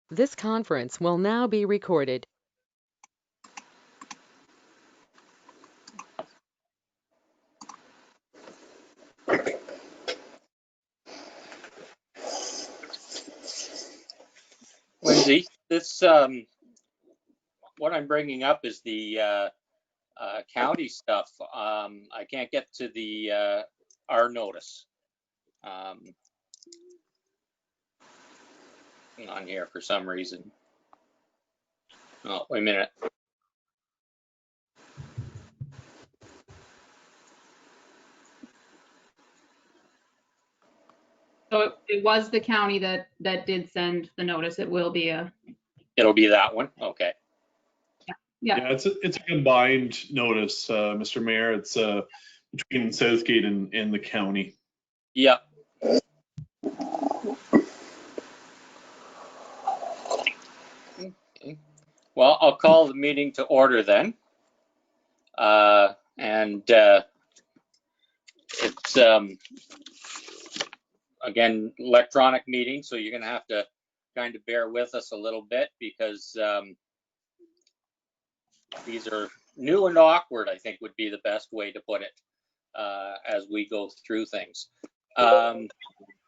This conference will now be recorded. Lindsay, this what I'm bringing up is the county stuff. I can't get to the our notice on here for some reason. Oh, wait a minute. So it was the county that did send the notice. It will be a, It'll be that one. Okay. yeah. Yeah, it's a combined notice, Mr. Mayor. It's between Southgate and the county. Yep. Okay. Well, I'll call the meeting to order then. It's again electronic meeting, so you're gonna have to kind of bear with us a little bit because these are new and awkward, I think would be the best way to put it as we go through things.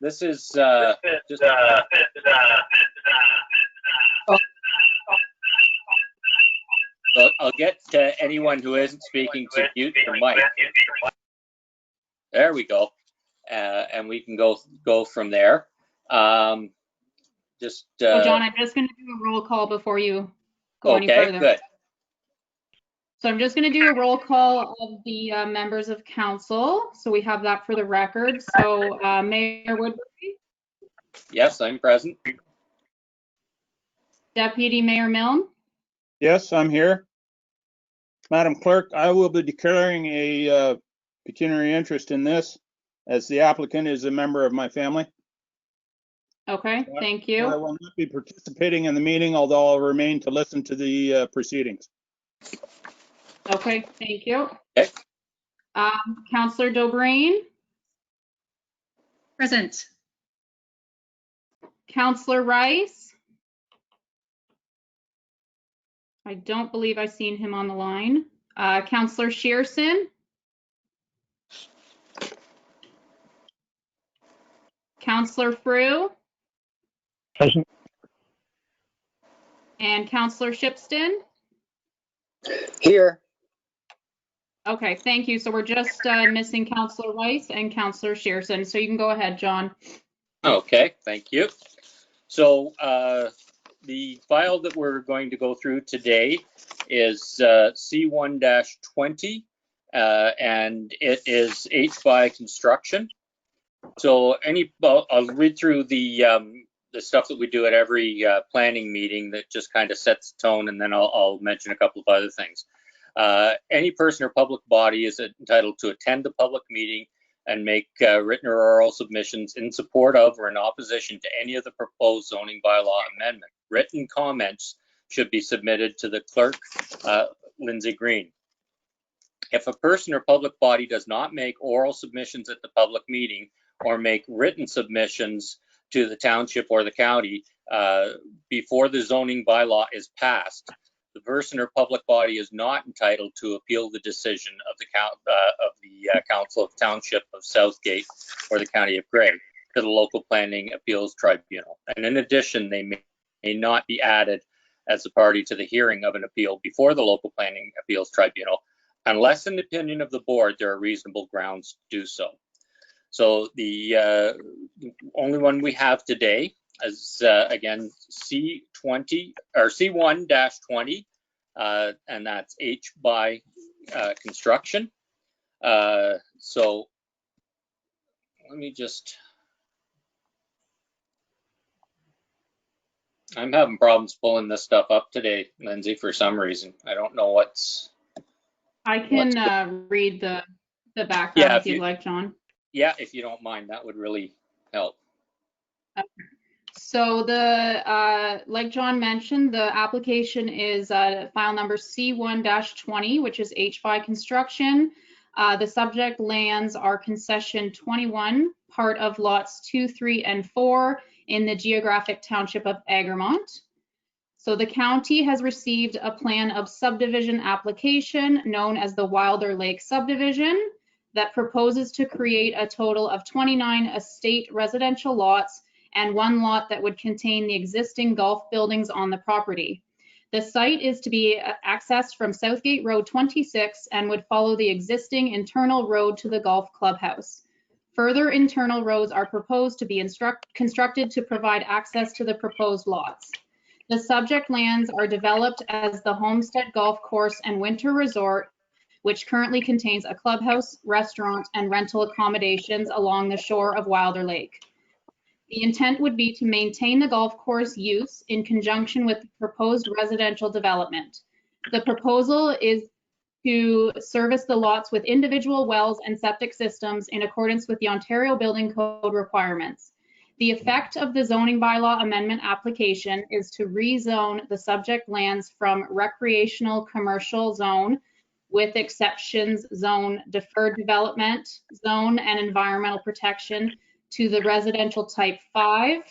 This is just I'll get to anyone who isn't speaking to mute your mic. There we go. And we can go from there. So John, I'm just going to do a roll call before you go any further. Okay, good. So I'm just going to do a roll call of the members of council. So we have that for the record. So Mayor Woodbury. Yes, I'm present. Deputy Mayor Milne. Yes, I'm here. Madam Clerk, I will be declaring a pecuniary interest in this as the applicant is a member of my family. Okay, thank I you. will not be participating in the meeting, although I'll remain to listen to the proceedings. Okay, thank you. Okay. Councillor Dobrain. Present. Councillor Rice. I don't believe I've seen him on the line. Councillor Shearson. Councillor Frew. Present. And Councillor Shipston. Here. Okay, thank you. So we're just missing Councillor Rice and Councillor Shearson. So you can go ahead, John. Okay, thank you. So the file that we're going to go through today is C1-20, and it is HY construction. So I'll read through the stuff that we do at every planning meeting that just kind of sets the tone, and then I'll mention a couple of other things. Any person or public body is entitled to attend the public meeting and make written or oral submissions in support of or in opposition to any of the proposed zoning bylaw amendment. Written comments should be submitted to the clerk, Lindsay Green. If a person or public body does not make oral submissions at the public meeting or make written submissions to the township or the county before the zoning bylaw is passed, the person or public body is not entitled to appeal the decision of the Council of Township of Southgate or the County of Grey to the local planning appeals tribunal. And in addition, they may not be added as a party to the hearing of an appeal before the local planning appeals tribunal, unless in the opinion of the board there are reasonable grounds to do so. So the only one we have today is again C1-20, and that's H by construction. So let me just, I'm having problems pulling this stuff up today, Lindsay, for some reason. I don't know what's. I can read the background if you'd like, John. Yeah, if you don't mind, that would really help. Okay. So like John mentioned, the application is file number C1-20, which is HY construction. The subject lands are concession 21, part of lots 2, 3, and 4 in the geographic township of Egremont. So the county has received a plan of subdivision application known as the Wilder Lake subdivision that proposes to create a total of 29 estate residential lots and 1 lot that would contain the existing golf buildings on the property. The site is to be accessed from Southgate Road 26 and would follow the existing internal road to the golf clubhouse. Further internal roads are proposed to be constructed to provide access to the proposed lots. The subject lands are developed as the Homestead Golf Course and Winter Resort, which currently contains a clubhouse, restaurant, and rental accommodations along the shore of Wilder Lake. The intent would be to maintain the golf course use in conjunction with the proposed residential development. The proposal is to service the lots with individual wells and septic systems in accordance with the Ontario Building Code requirements. The effect of the zoning bylaw amendment application is to rezone the subject lands from recreational commercial zone with exceptions zone, deferred development zone, and environmental protection to the residential type 5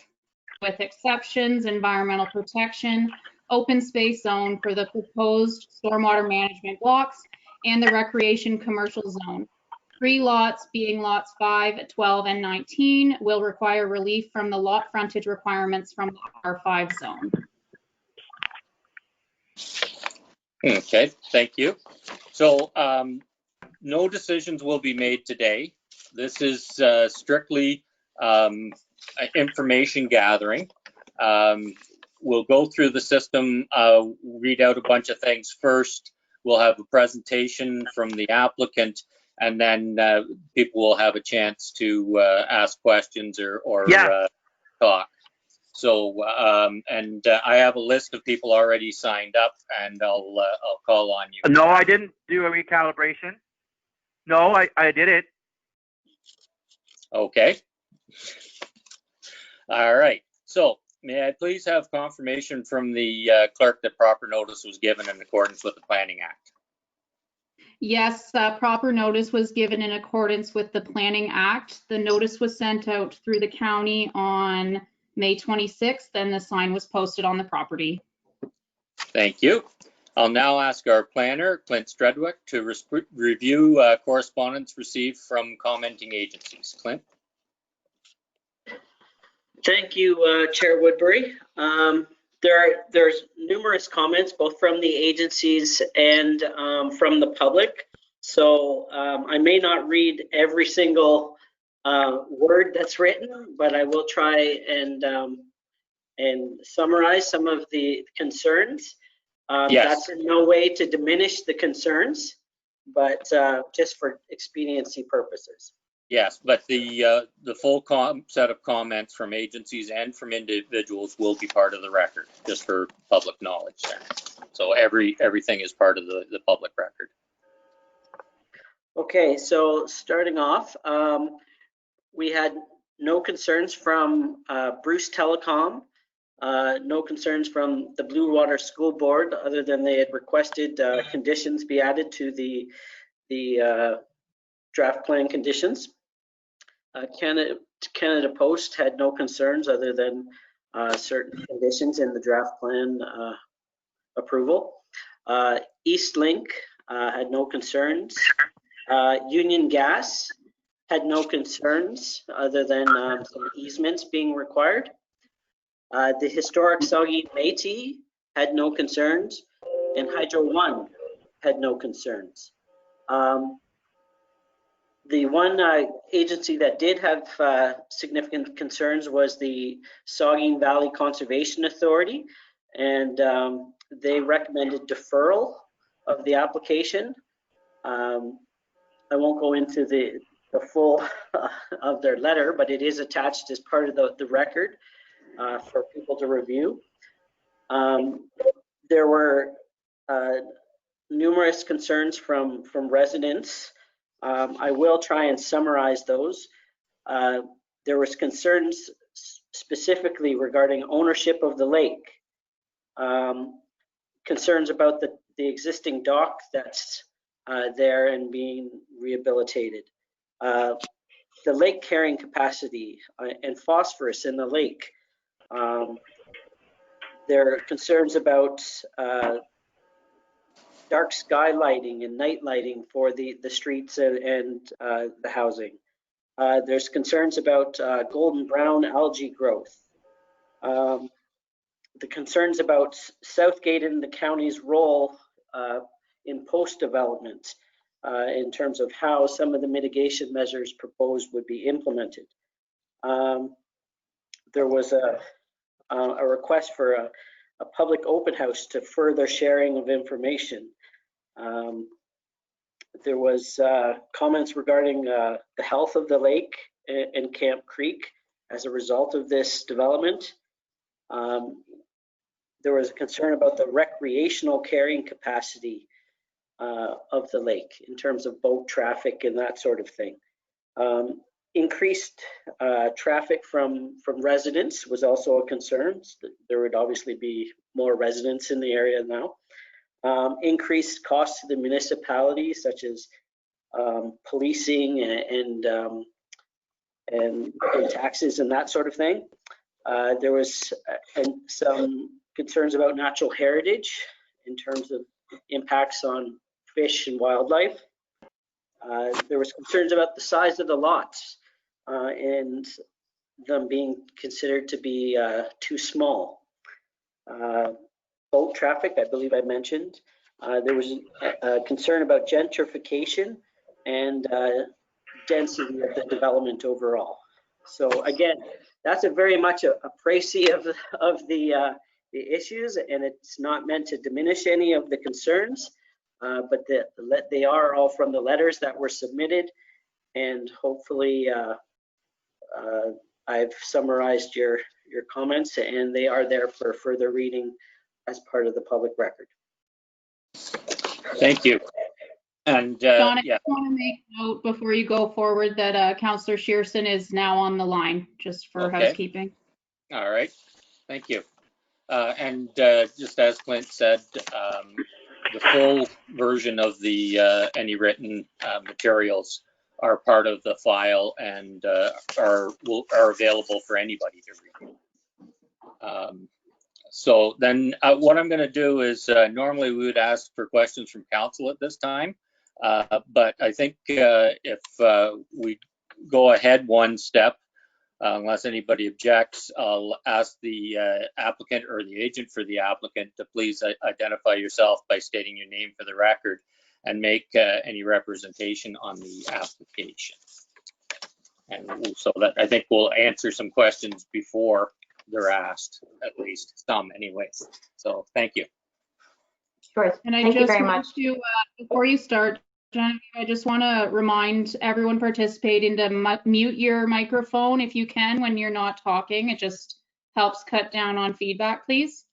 with exceptions, environmental protection, open space zone for the proposed stormwater management blocks, and the recreation commercial zone. 3 lots, being lots 5, 12, and 19, will require relief from the lot frontage requirements from the R5 zone. Okay, thank you. So no decisions will be made today. This is strictly information gathering. We'll go through the system, read out a bunch of things first. We'll have a presentation from the applicant, and then people will have a chance to ask questions or talk. So, and I have a list of people already signed up, and I'll call on you. No, I didn't do a recalibration. No, I did it. Okay. All right. So, may I please have confirmation from the clerk that proper notice was given in accordance with the Planning Act? Yes, proper notice was given in accordance with the Planning Act. The notice was sent out through the county on May 26th, and the sign was posted on the property. Thank you. I'll now ask our planner, Clint Stredwick, to review correspondence received from commenting agencies. Clint? Thank you, Chair Woodbury. There's numerous comments, both from the agencies and from the public. So I may not read every single word that's written, but I will try and summarize some of the concerns. Yes. That's in no way to diminish the concerns, but just for expediency purposes. Yes, but the full set of comments from agencies and from individuals will be part of the record, just for public knowledge there. So everything is part of the public record. Okay, so starting off, we had no concerns from Bruce Telecom, no concerns from the Blue Water School Board, other than they had requested conditions be added to the draft plan conditions. Canada Post had no concerns other than certain conditions in the draft plan approval. Eastlink had no concerns. Union Gas had no concerns other than some easements being required. The historic Saugeen Métis had no concerns, and Hydro One had no concerns. The one agency that did have significant concerns was the Saugeen Valley Conservation Authority, and they recommended deferral of the application. I won't go into the full of their letter, but it is attached as part of the record for people to review. There were numerous concerns from residents. I will try and summarize those. There was concerns specifically regarding ownership of the lake, concerns about the existing dock that's there and being rehabilitated, the lake carrying capacity and phosphorus in the lake, There are concerns about dark sky lighting and night lighting for the streets and the housing. There's concerns about golden brown algae growth. The concerns about Southgate and the county's role in post-development in terms of how some of the mitigation measures proposed would be implemented. There was a request for a public open house to further sharing of information. There was comments regarding the health of the lake and Camp Creek as a result of this development. There was a concern about the recreational carrying capacity of the lake in terms of boat traffic and that sort of thing. Increased traffic from residents was also a concern. There would obviously be more residents in the area now. Increased costs to the municipality, such as policing and taxes and that sort of thing. There was some concerns about natural heritage in terms of impacts on fish and wildlife. There was concerns about the size of the lots and them being considered to be too small. Boat traffic, I believe I mentioned. There was a concern about gentrification and density of the development overall. So again, that's a very much a précis of the issues, and it's not meant to diminish any of the concerns, but they are all from the letters that were submitted, and hopefully I've summarized your comments, and they are there for further reading as part of the public record. Thank you. And John, I yeah, just want to make note before you go forward that Councillor Shearson is now on the line, just for Okay. housekeeping. all right. Thank you. And just as Clint said, the full version of the any written materials are part of the file and are available for anybody to read. So then what I'm going to do is normally we would ask for questions from council at this time, but I think if we go ahead one step, unless anybody objects, I'll ask the applicant or the agent for the applicant to please identify yourself by stating your name for the record and make any representation on the application. And so that I think we'll answer some questions before they're asked, at least some anyways. So thank you. Sure. And I Thank you just very want much. to, before you start, Genevieve, I just want to remind everyone participating to mute your microphone if you can when you're not talking. It just helps cut down on feedback, please.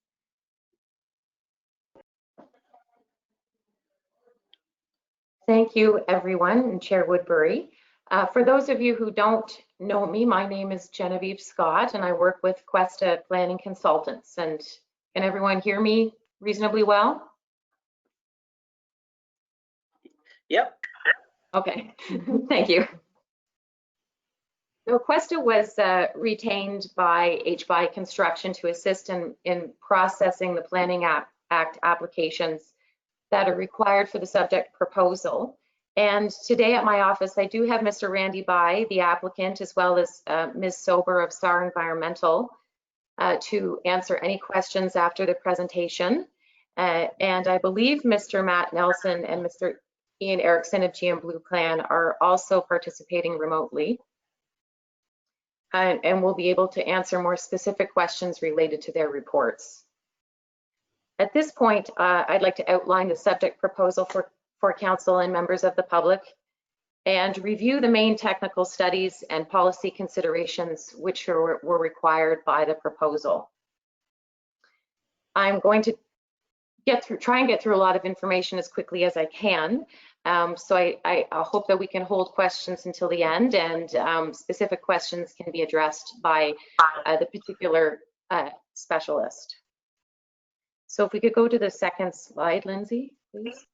Thank you, everyone, and Chair Woodbury. For those of you who don't know me, my name is Genevieve Scott, and I work with Questa Planning Consultants. And can everyone hear me reasonably well? Yep. Okay, thank you. So Questa was retained by HY Construction to assist in processing the Planning Act applications that are required for the subject proposal. And today at my office, I do have Mr. Randy Bai, the applicant, as well as Ms. Sober of SAR Environmental to answer any questions after the presentation. And I believe Mr. Matt Nelson and Mr. Ian Erickson of GM Blue Plan are also participating remotely. And will be able to answer more specific questions related to their reports. At this point, I'd like to outline the subject proposal for council and members of the public and review the main technical studies and policy considerations which were required by the proposal. I'm going to try and get through a lot of information as quickly as I can. So I hope that we can hold questions until the end, and specific questions can be addressed by the particular specialist. So if we could go to the second slide, Lindsay, please.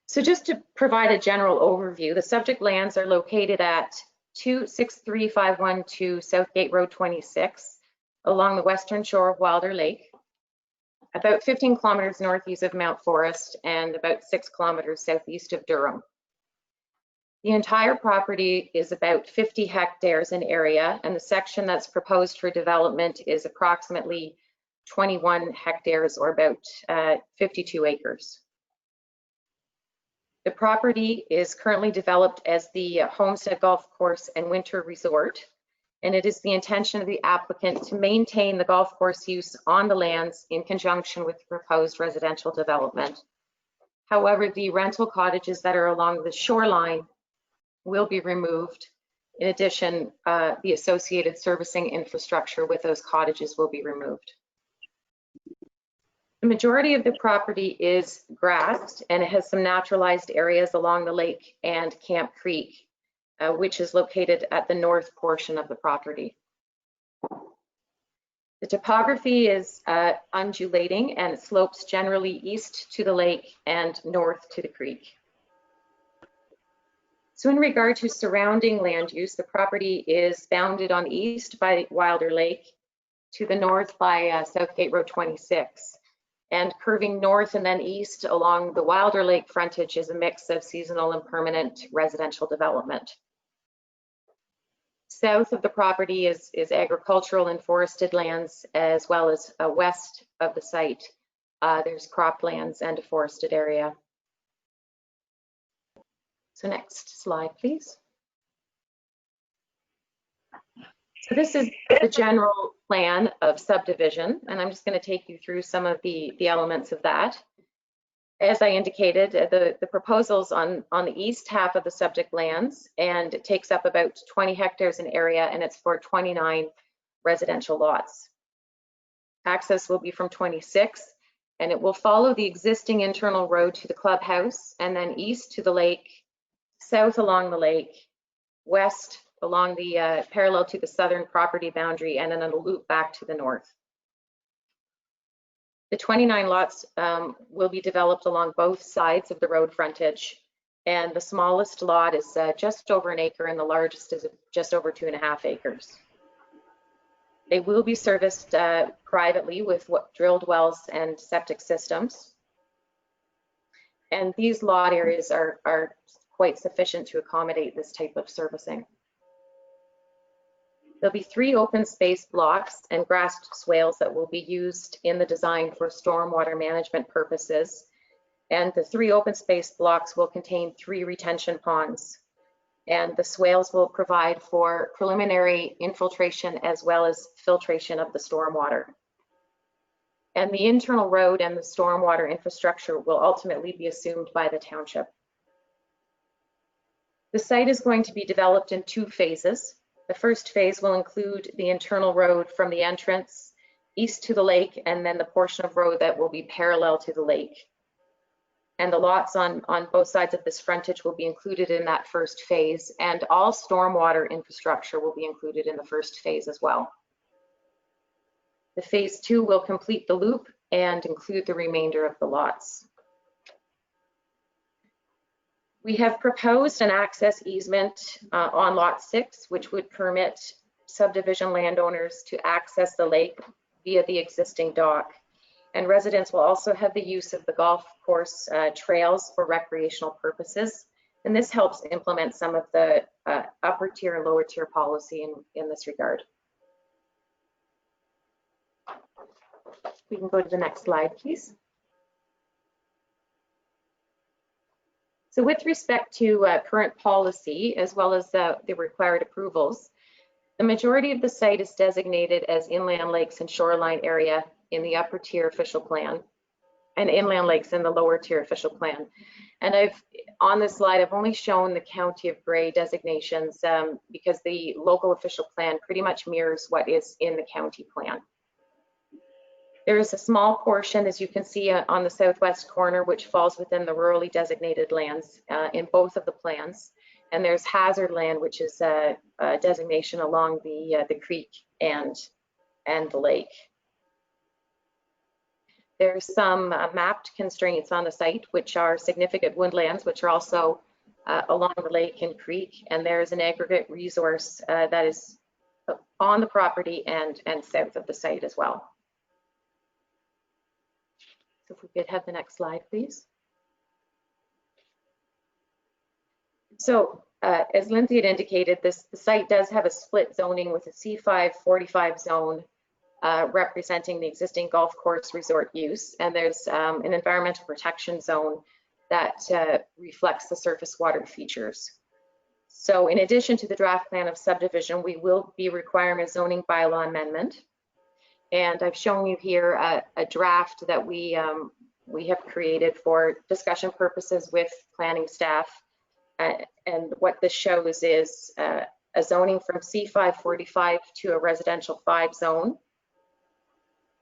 So just to provide a general overview, the subject lands are located at 263512 Southgate Road 26. along the western shore of Wilder Lake, about 15 kilometers northeast of Mount Forest and about 6 kilometers southeast of Durham. The entire property is about 50 hectares in area, and the section that's proposed for development is approximately 21 hectares, or about 52 acres. The property is currently developed as the Homestead Golf Course and Winter Resort, and it is the intention of the applicant to maintain the golf course use on the lands in conjunction with the proposed residential development. However, the rental cottages that are along the shoreline will be removed. In addition, the associated servicing infrastructure with those cottages will be removed. The majority of the property is grassed, and it has some naturalized areas along the lake and Camp Creek, which is located at the north portion of the property. The topography is undulating, and it slopes generally east to the lake and north to the creek. So in regard to surrounding land use, the property is bounded on the east by Wilder Lake, to the north by Southgate Road 26. And curving north and then east along the Wilder Lake frontage is a mix of seasonal and permanent residential development. South of the property is agricultural and forested lands, as well as west of the site, there's croplands and a forested area. So next slide, please. So this is the general plan of subdivision, and I'm just going to take you through some of the elements of that. As I indicated, the proposals on the east half of the subject lands, and it takes up about 20 hectares in area, and it's for 29 residential lots. Access will be from 26, and it will follow the existing internal road to the clubhouse, and then east to the lake, south along the lake, west along the parallel to the southern property boundary, and then a loop back to the north. The 29 lots will be developed along both sides of the road frontage, and the smallest lot is just over an acre, and the largest is just over 2.5 acres. They will be serviced privately with drilled wells and septic systems, and these lot areas are quite sufficient to accommodate this type of servicing. There'll be 3 open space blocks and grassed swales that will be used in the design for stormwater management purposes. And the 3 open space blocks will contain 3 retention ponds. And the swales will provide for preliminary infiltration as well as filtration of the stormwater. And the internal road and the stormwater infrastructure will ultimately be assumed by the township. The site is going to be developed in 2 phases. The first phase will include the internal road from the entrance east to the lake, and then the portion of road that will be parallel to the lake. And the lots on both sides of this frontage will be included in that first phase, and all stormwater infrastructure will be included in the first phase as well. The phase 2 will complete the loop and include the remainder of the lots. We have proposed an access easement on lot 6, which would permit subdivision landowners to access the lake via the existing dock. And residents will also have the use of the golf course trails for recreational purposes. And this helps implement some of the upper tier and lower tier policy in this regard. We can go to the next slide, please. So with respect to current policy, as well as the required approvals, the majority of the site is designated as inland lakes and shoreline area in the upper tier official plan, and inland lakes in the lower tier official plan. And on this slide, I've only shown the county of Grey designations because the local official plan pretty much mirrors what is in the county plan. There is a small portion, as you can see on the southwest corner, which falls within the rurally designated lands in both of the plans. And there's hazard land, which is a designation along the creek and the lake. There's some mapped constraints on the site, which are significant woodlands, which are also along the lake and creek. And there's an aggregate resource that is on the property and south of the site as well. So if we could have the next slide, please. So as Lindsay had indicated, the site does have a split zoning with a C5-45 zone representing the existing golf course resort use, and there's an environmental protection zone that reflects the surface water features. So in addition to the draft plan of subdivision, we will be requiring a zoning bylaw amendment. And I've shown you here a draft that we have created for discussion purposes with planning staff. And what this shows is a zoning from C5-45 to a residential 5 zone.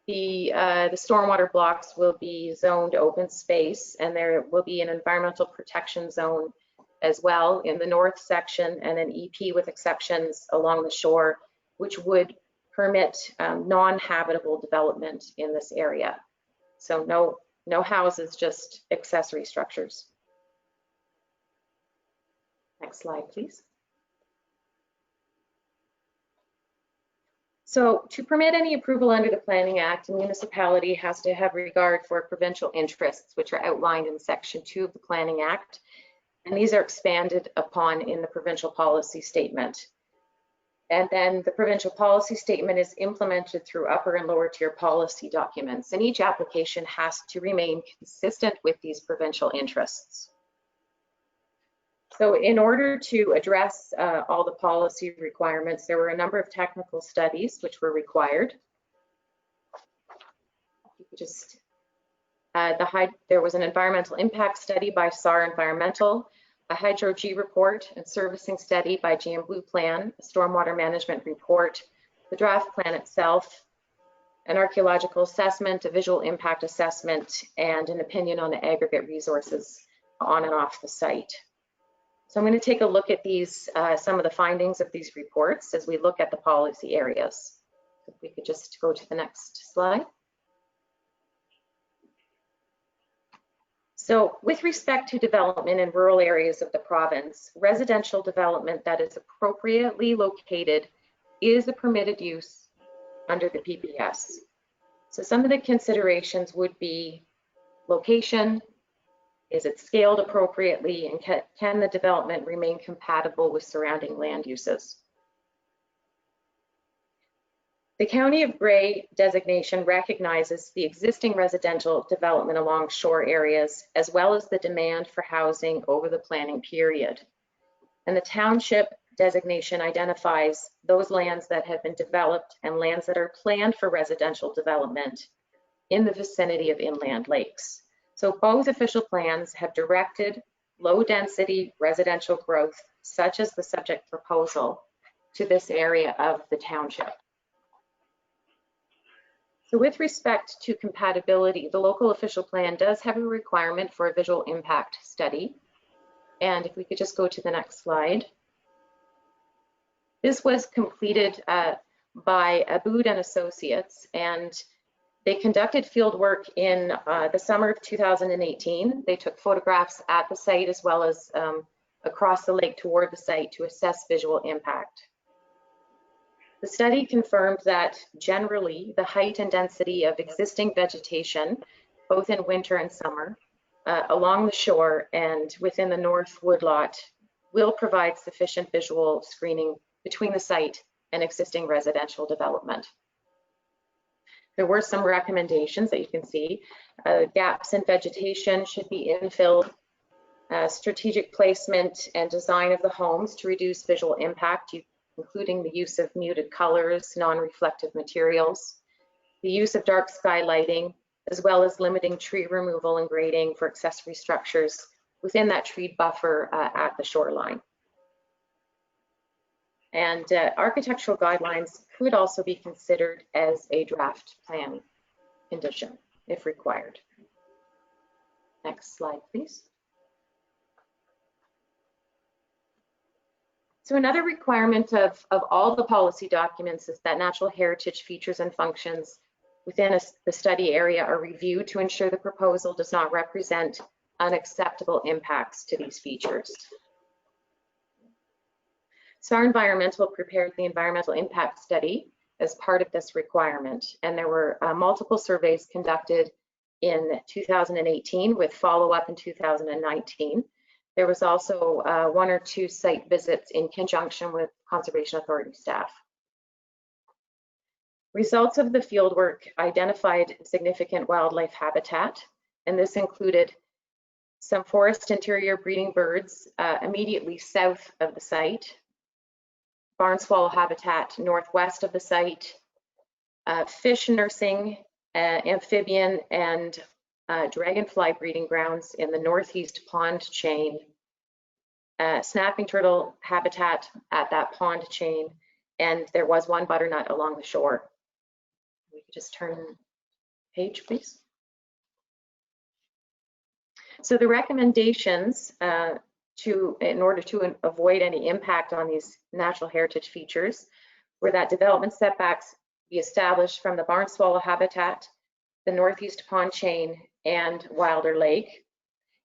The stormwater blocks will be zoned open space, and there will be an environmental protection zone as well in the north section, and an EP with exceptions along the shore, which would permit non-habitable development in this area. So no houses, just accessory structures. Next slide, please. So to permit any approval under the Planning Act, a municipality has to have regard for provincial interests, which are outlined in Section 2 of the Planning Act. And these are expanded upon in the provincial policy statement. And then the provincial policy statement is implemented through upper and lower tier policy documents. And each application has to remain consistent with these provincial interests. So in order to address all the policy requirements, there were a number of technical studies which were required. There was an environmental impact study by SAR Environmental, a hydro-G report and servicing study by GM Blue Plan, a stormwater management report, the draft plan itself, an archaeological assessment, a visual impact assessment, and an opinion on the aggregate resources on and off the site. So I'm going to take a look at these, some of the findings of these reports as we look at the policy areas. If we could just go to the next slide. So with respect to development in rural areas of the province, residential development that is appropriately located is a permitted use under the PPS. So some of the considerations would be location, is it scaled appropriately, and can the development remain compatible with surrounding land uses? The County of Grey designation recognizes the existing residential development along shore areas, as well as the demand for housing over the planning period. And the township designation identifies those lands that have been developed and lands that are planned for residential development in the vicinity of inland lakes. So both official plans have directed low density residential growth, such as the subject proposal, to this area of the township. So with respect to compatibility, the local official plan does have a requirement for a visual impact study. And if we could just go to the next slide. This was completed by Abood and Associates, and they conducted field work in the summer of 2018. They took photographs at the site as well as across the lake toward the site to assess visual impact. The study confirmed that generally the height and density of existing vegetation, both in winter and summer, along the shore and within the north woodlot, will provide sufficient visual screening between the site and existing residential development. There were some recommendations that you can see. Gaps in vegetation should be infilled. Strategic placement and design of the homes to reduce visual impact, including the use of muted colors, non-reflective materials, the use of dark sky lighting, as well as limiting tree removal and grading for accessory structures within that tree buffer at the shoreline. And architectural guidelines could also be considered as a draft plan condition if required. Next slide, please. So another requirement of all the policy documents is that natural heritage features and functions within the study area are reviewed to ensure the proposal does not represent unacceptable impacts to these features. SAR Environmental prepared the environmental impact study as part of this requirement, and there were multiple surveys conducted in 2018 with follow-up in 2019. There was also 1 or 2 site visits in conjunction with Conservation Authority staff. Results of the fieldwork identified significant wildlife habitat, and this included some forest interior breeding birds immediately south of the site, barn swallow habitat northwest of the site, fish nursing, amphibian and dragonfly breeding grounds in the northeast pond chain, snapping turtle habitat at that pond chain, and there was 1 butternut along the shore. We could just turn page, please. So the recommendations in order to avoid any impact on these natural heritage features were that development setbacks be established from the barn swallow habitat, the northeast pond chain, and Wilder Lake,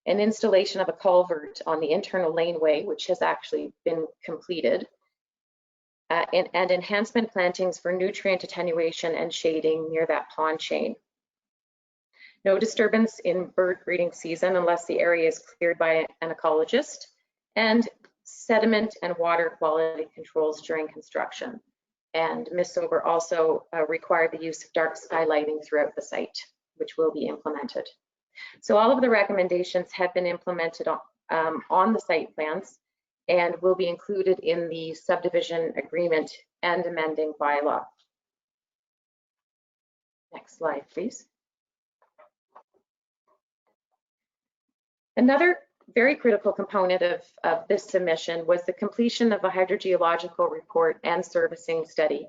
an installation of a culvert on the internal laneway, which has actually been completed, and enhancement plantings for nutrient attenuation and shading near that pond chain. No disturbance in bird breeding season unless the area is cleared by an ecologist, and sediment and water quality controls during construction. And Ms. Sober also required the use of dark sky lighting throughout the site, which will be implemented. So all of the recommendations have been implemented on the site plans and will be included in the subdivision agreement and amending bylaw. Next slide, please. Another very critical component of this submission was the completion of a hydrogeological report and servicing study.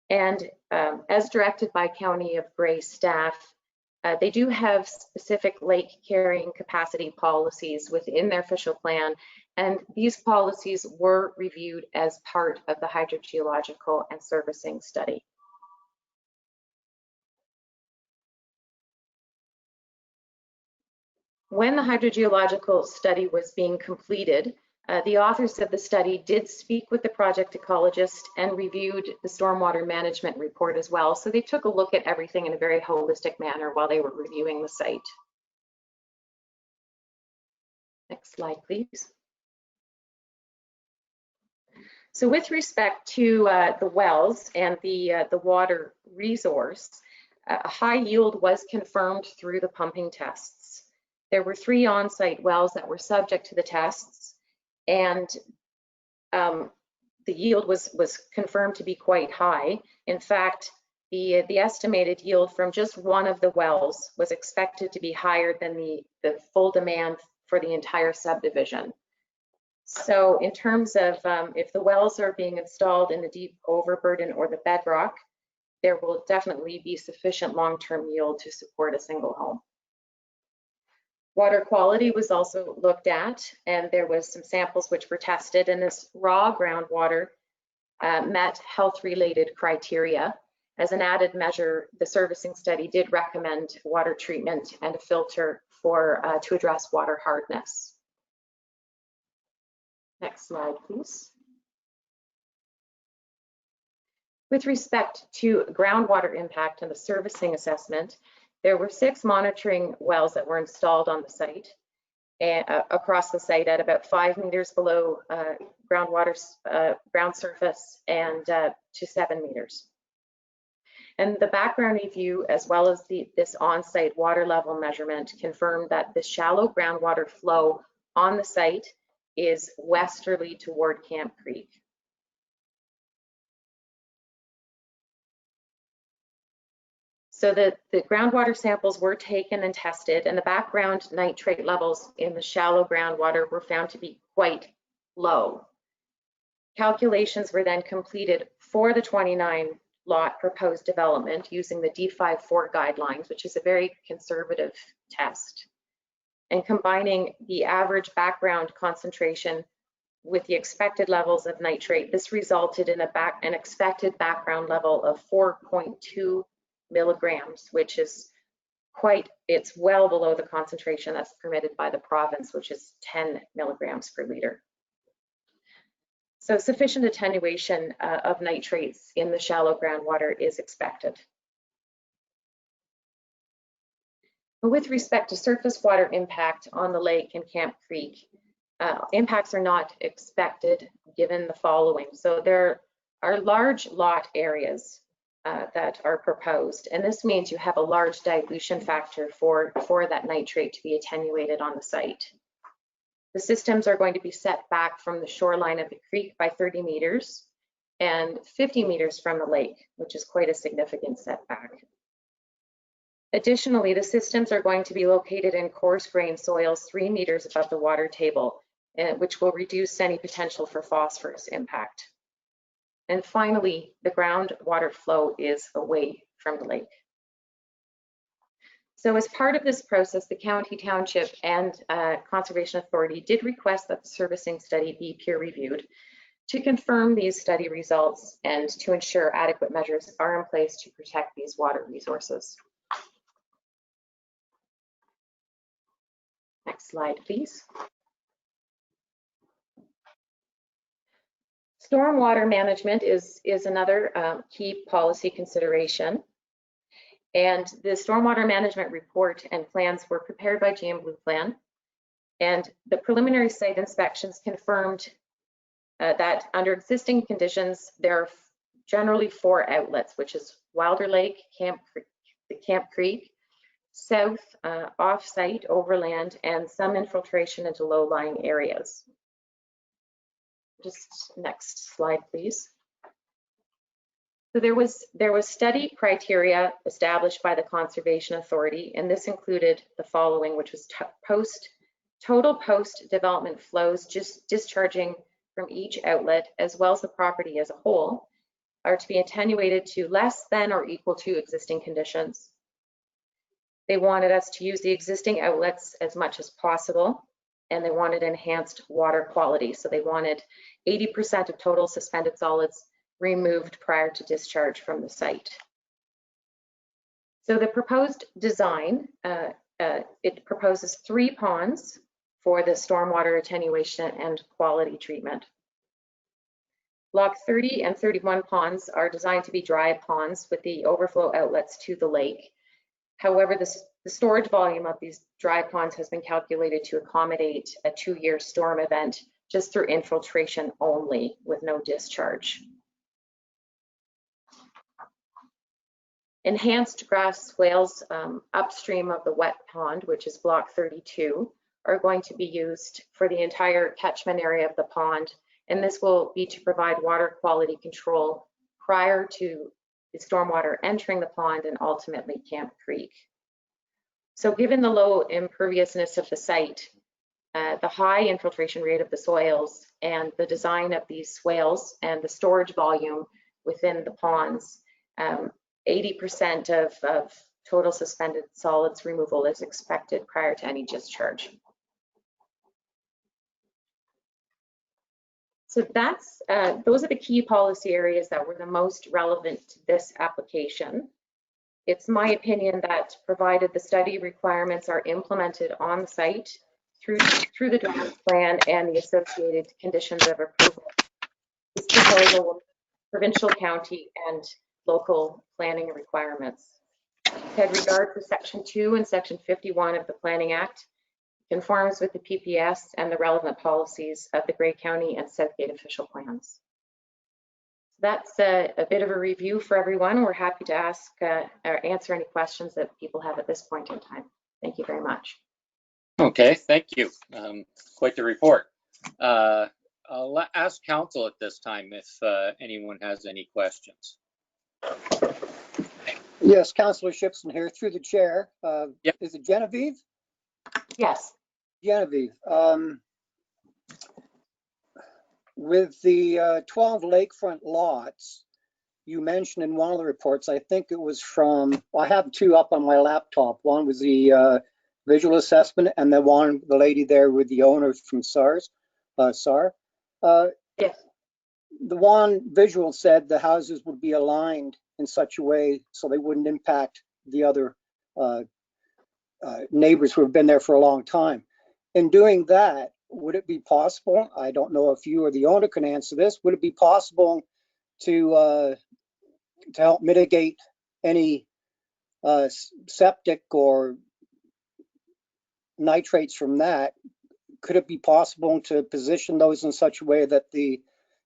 And as directed by County of Grey staff, they do have specific lake carrying capacity policies within their official plan, and these policies were reviewed as part of the hydrogeological and servicing study. When the hydrogeological study was being completed, the authors of the study did speak with the project ecologist and reviewed the stormwater management report as well. So they took a look at everything in a very holistic manner while they were reviewing the site. Next slide, please. So with respect to the wells and the water resource, a high yield was confirmed through the pumping tests. There were 3 on-site wells that were subject to the tests, and the yield was confirmed to be quite high. In fact, the estimated yield from just one of the wells was expected to be higher than the full demand for the entire subdivision. So in terms of if the wells are being installed in the deep overburden or the bedrock, there will definitely be sufficient long-term yield to support a single home. Water quality was also looked at, and there was some samples which were tested, and this raw groundwater met health-related criteria. As an added measure, the servicing study did recommend water treatment and a filter to address water hardness. Next slide, please. With respect to groundwater impact and the servicing assessment, there were 6 monitoring wells that were installed on the site, across the site at about 5 meters below ground surface and to 7 meters. And the background review, as well as this on-site water level measurement, confirmed that the shallow groundwater flow on the site is westerly toward Camp Creek. So the groundwater samples were taken and tested, and the background nitrate levels in the shallow groundwater were found to be quite low. Calculations were then completed for the 29 lot proposed development using the D54 guidelines, which is a very conservative test. And combining the average background concentration with the expected levels of nitrate, this resulted in an expected background level of 4.2 milligrams, which is it's well below the concentration that's permitted by the province, which is 10 milligrams per liter. So sufficient attenuation of nitrates in the shallow groundwater is expected. With respect to surface water impact on the lake and Camp Creek, impacts are not expected given the following. So there are large lot areas that are proposed, and this means you have a large dilution factor for that nitrate to be attenuated on the site. The systems are going to be set back from the shoreline of the creek by 30 meters and 50 meters from the lake, which is quite a significant setback. Additionally, the systems are going to be located in coarse grain soils 3 meters above the water table, which will reduce any potential for phosphorus impact. And finally, the groundwater flow is away from the lake. So as part of this process, the county, township, and Conservation Authority did request that the servicing study be peer-reviewed to confirm these study results and to ensure adequate measures are in place to protect these water resources. Next slide, please. Stormwater management is another key policy consideration. And the stormwater management report and plans were prepared by GM Blue Plan. And the preliminary site inspections confirmed that under existing conditions, there are generally 4 outlets, which is Wilder Lake, Camp Creek, south, off-site, overland, and some infiltration into low-lying areas. Just next slide, please. So there was study criteria established by the Conservation Authority, and this included the following, which was total post-development flows just discharging from each outlet, as well as the property as a whole, are to be attenuated to less than or equal to existing conditions. They wanted us to use the existing outlets as much as possible, and they wanted enhanced water quality. So they wanted 80% of total suspended solids removed prior to discharge from the site. So the proposed design, it proposes 3 ponds for the stormwater attenuation and quality treatment. Block 30 and 31 ponds are designed to be dry ponds with the overflow outlets to the lake. However, the storage volume of these dry ponds has been calculated to accommodate a 2-year storm event just through infiltration only with no discharge. Enhanced grass swales upstream of the wet pond, which is block 32, are going to be used for the entire catchment area of the pond, and this will be to provide water quality control prior to the stormwater entering the pond and ultimately Camp Creek. So given the low imperviousness of the site, the high infiltration rate of the soils, and the design of these swales and the storage volume within the ponds, 80% of total suspended solids removal is expected prior to any discharge. So those are the key policy areas that were the most relevant to this application. It's my opinion that provided the study requirements are implemented on site through the draft plan and the associated conditions of approval, this proposal will meet provincial, county, and local planning requirements. With regard to Section 2 and Section 51 of the Planning Act, conforms with the PPS and the relevant policies of the Grey County and Southgate official plans. That's a bit of a review for everyone. We're happy to ask or answer any questions that people have at this point in time. Thank you very much. Okay, thank you. Quite the report. I'll ask council at this time if anyone has any questions. Yes, Councillor Shipson here through the chair. Yep. Is it Genevieve? Yes. Genevieve, with the 12 lakefront lots, you mentioned in one of the reports, I think it was from, well, I have 2 up on my laptop. One was the visual assessment, and then one, the lady there with the owner from SAR. Yes. The one visual said the houses would be aligned in such a way so they wouldn't impact the other neighbors who have been there for a long time. In doing that, would it be possible, I don't know if you or the owner can answer this, would it be possible to help mitigate any septic or nitrates from that? Could it be possible to position those in such a way that the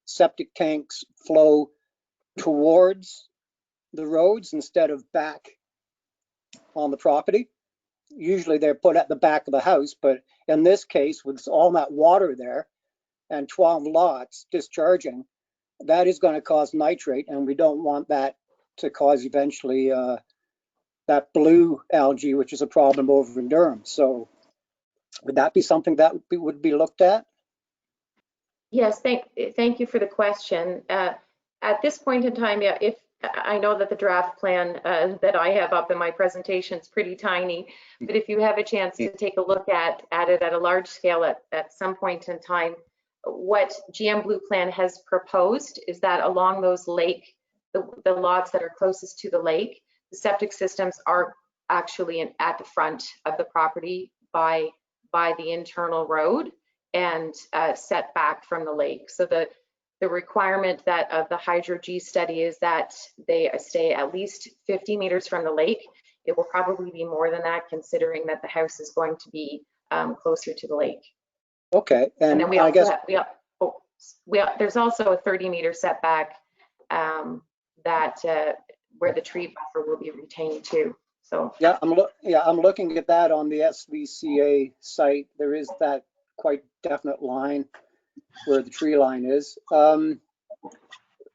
septic tanks flow towards the roads instead of back on the property? Usually they're put at the back of the house, but in this case, with all that water there and 12 lots discharging, that is going to cause nitrate, and we don't want that to cause eventually that blue algae, which is a problem over in Durham. So would that be something that would be looked at? Yes, thank you for the question. At this point in time, yeah, if I know that the draft plan that I have up in my presentation is pretty tiny, but if you have a chance to take a look at it at a large scale at some point in time, what GM Blue Plan has proposed is that along those lake, the lots that are closest to the lake, the septic systems are actually at the front of the property by the internal road and set back from the lake. So the requirement that of the HydroG study is that they stay at least 50 meters from the lake. It will probably be more than that, considering that the house is going to be closer to the lake. Okay, And then we I also guess there's also a 30-meter setback where the tree buffer will be retained too. So yeah, I'm looking at that on the SVCA site. There is that quite definite line where the tree line is.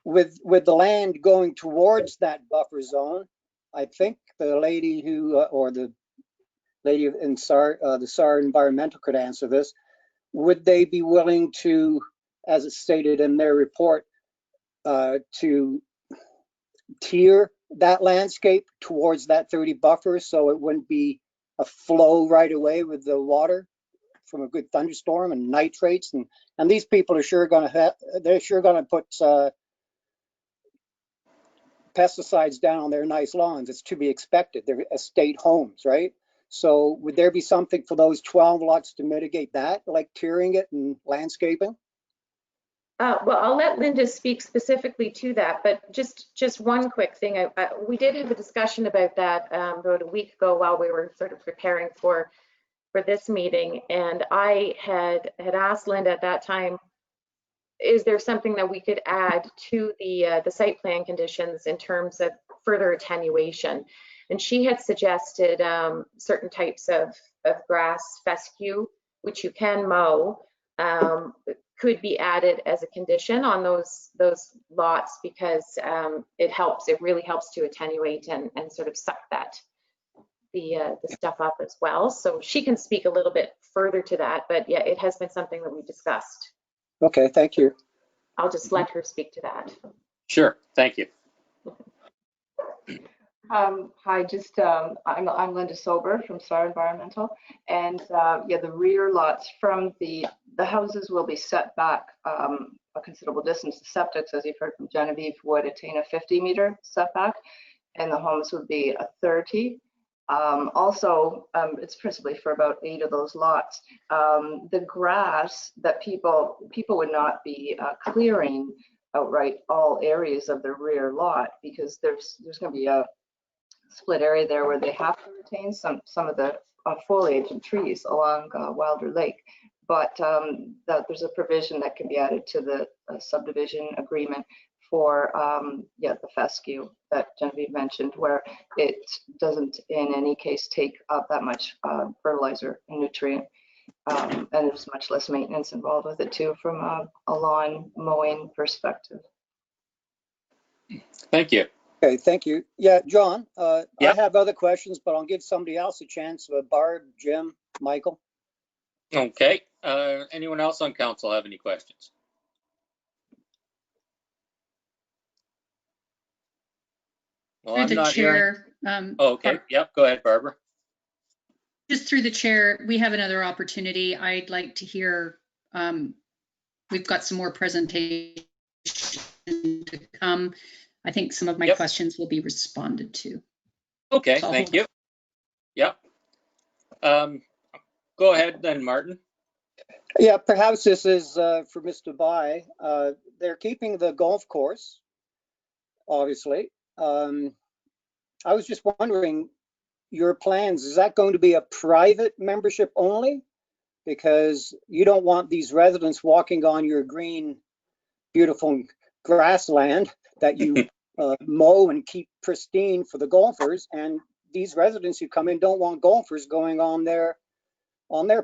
With the land going towards that buffer zone, I think the lady who or the lady in the SAR Environmental could answer this. Would they be willing to, as it's stated in their report, to tier that landscape towards that 30 buffer so it wouldn't be a flow right away with the water from a good thunderstorm and nitrates, and these people are sure going to put pesticides down on their nice lawns. It's to be expected. They're estate homes, right? So would there be something for those 12 lots to mitigate that, like tiering it and landscaping? Well, I'll let Linda speak specifically to that, but just one quick thing. We did have a discussion about that about a week ago while we were sort of preparing for this meeting, and I had asked Linda at that time, is there something that we could add to the site plan conditions in terms of further attenuation? And she had suggested certain types of grass, fescue, which you can mow, could be added as a condition on those lots because it really helps to attenuate and sort of suck the stuff up as well. So she can speak a little bit further to that, but yeah, it has been something that we discussed. Okay, thank you. I'll just let her speak to that. Sure, thank you. Hi, I'm Linda Sober from STAR Environmental, and yeah, the rear lots from the houses will be set back a considerable distance. The septics, as you've heard from Genevieve, would attain a 50-meter setback, and the homes would be a 30. Also, it's principally for about 8 of those lots. The grass that people would not be clearing outright all areas of the rear lot, because there's going to be a split area there where they have to retain some of the foliage and trees along Wilder Lake. But there's a provision that can be added to the subdivision agreement for the fescue that Genevieve mentioned, where it doesn't in any case take up that much fertilizer and nutrient, and there's much less maintenance involved with it too from a lawn mowing perspective. Thank you. Okay, thank you. Yeah, John, I have other questions, but I'll give somebody else a chance. Barb, Jim, Michael. Okay. Anyone else on council have any questions? Well, through I'm the not chair. Okay. Yep. Go ahead, Barbara. Just through the chair, we have another opportunity. I'd like to hear. We've got some more presentation to come. I think some of my questions will be responded to. Okay. Thank you. Yep. Go ahead then, Martin. Yeah, perhaps this is for Mr. Bai. They're keeping the golf course, obviously. I was just wondering, your plans, is that going to be a private membership only? Because you don't want these residents walking on your green, beautiful grassland that you mow and keep pristine for the golfers. And these residents who come in don't want golfers going on their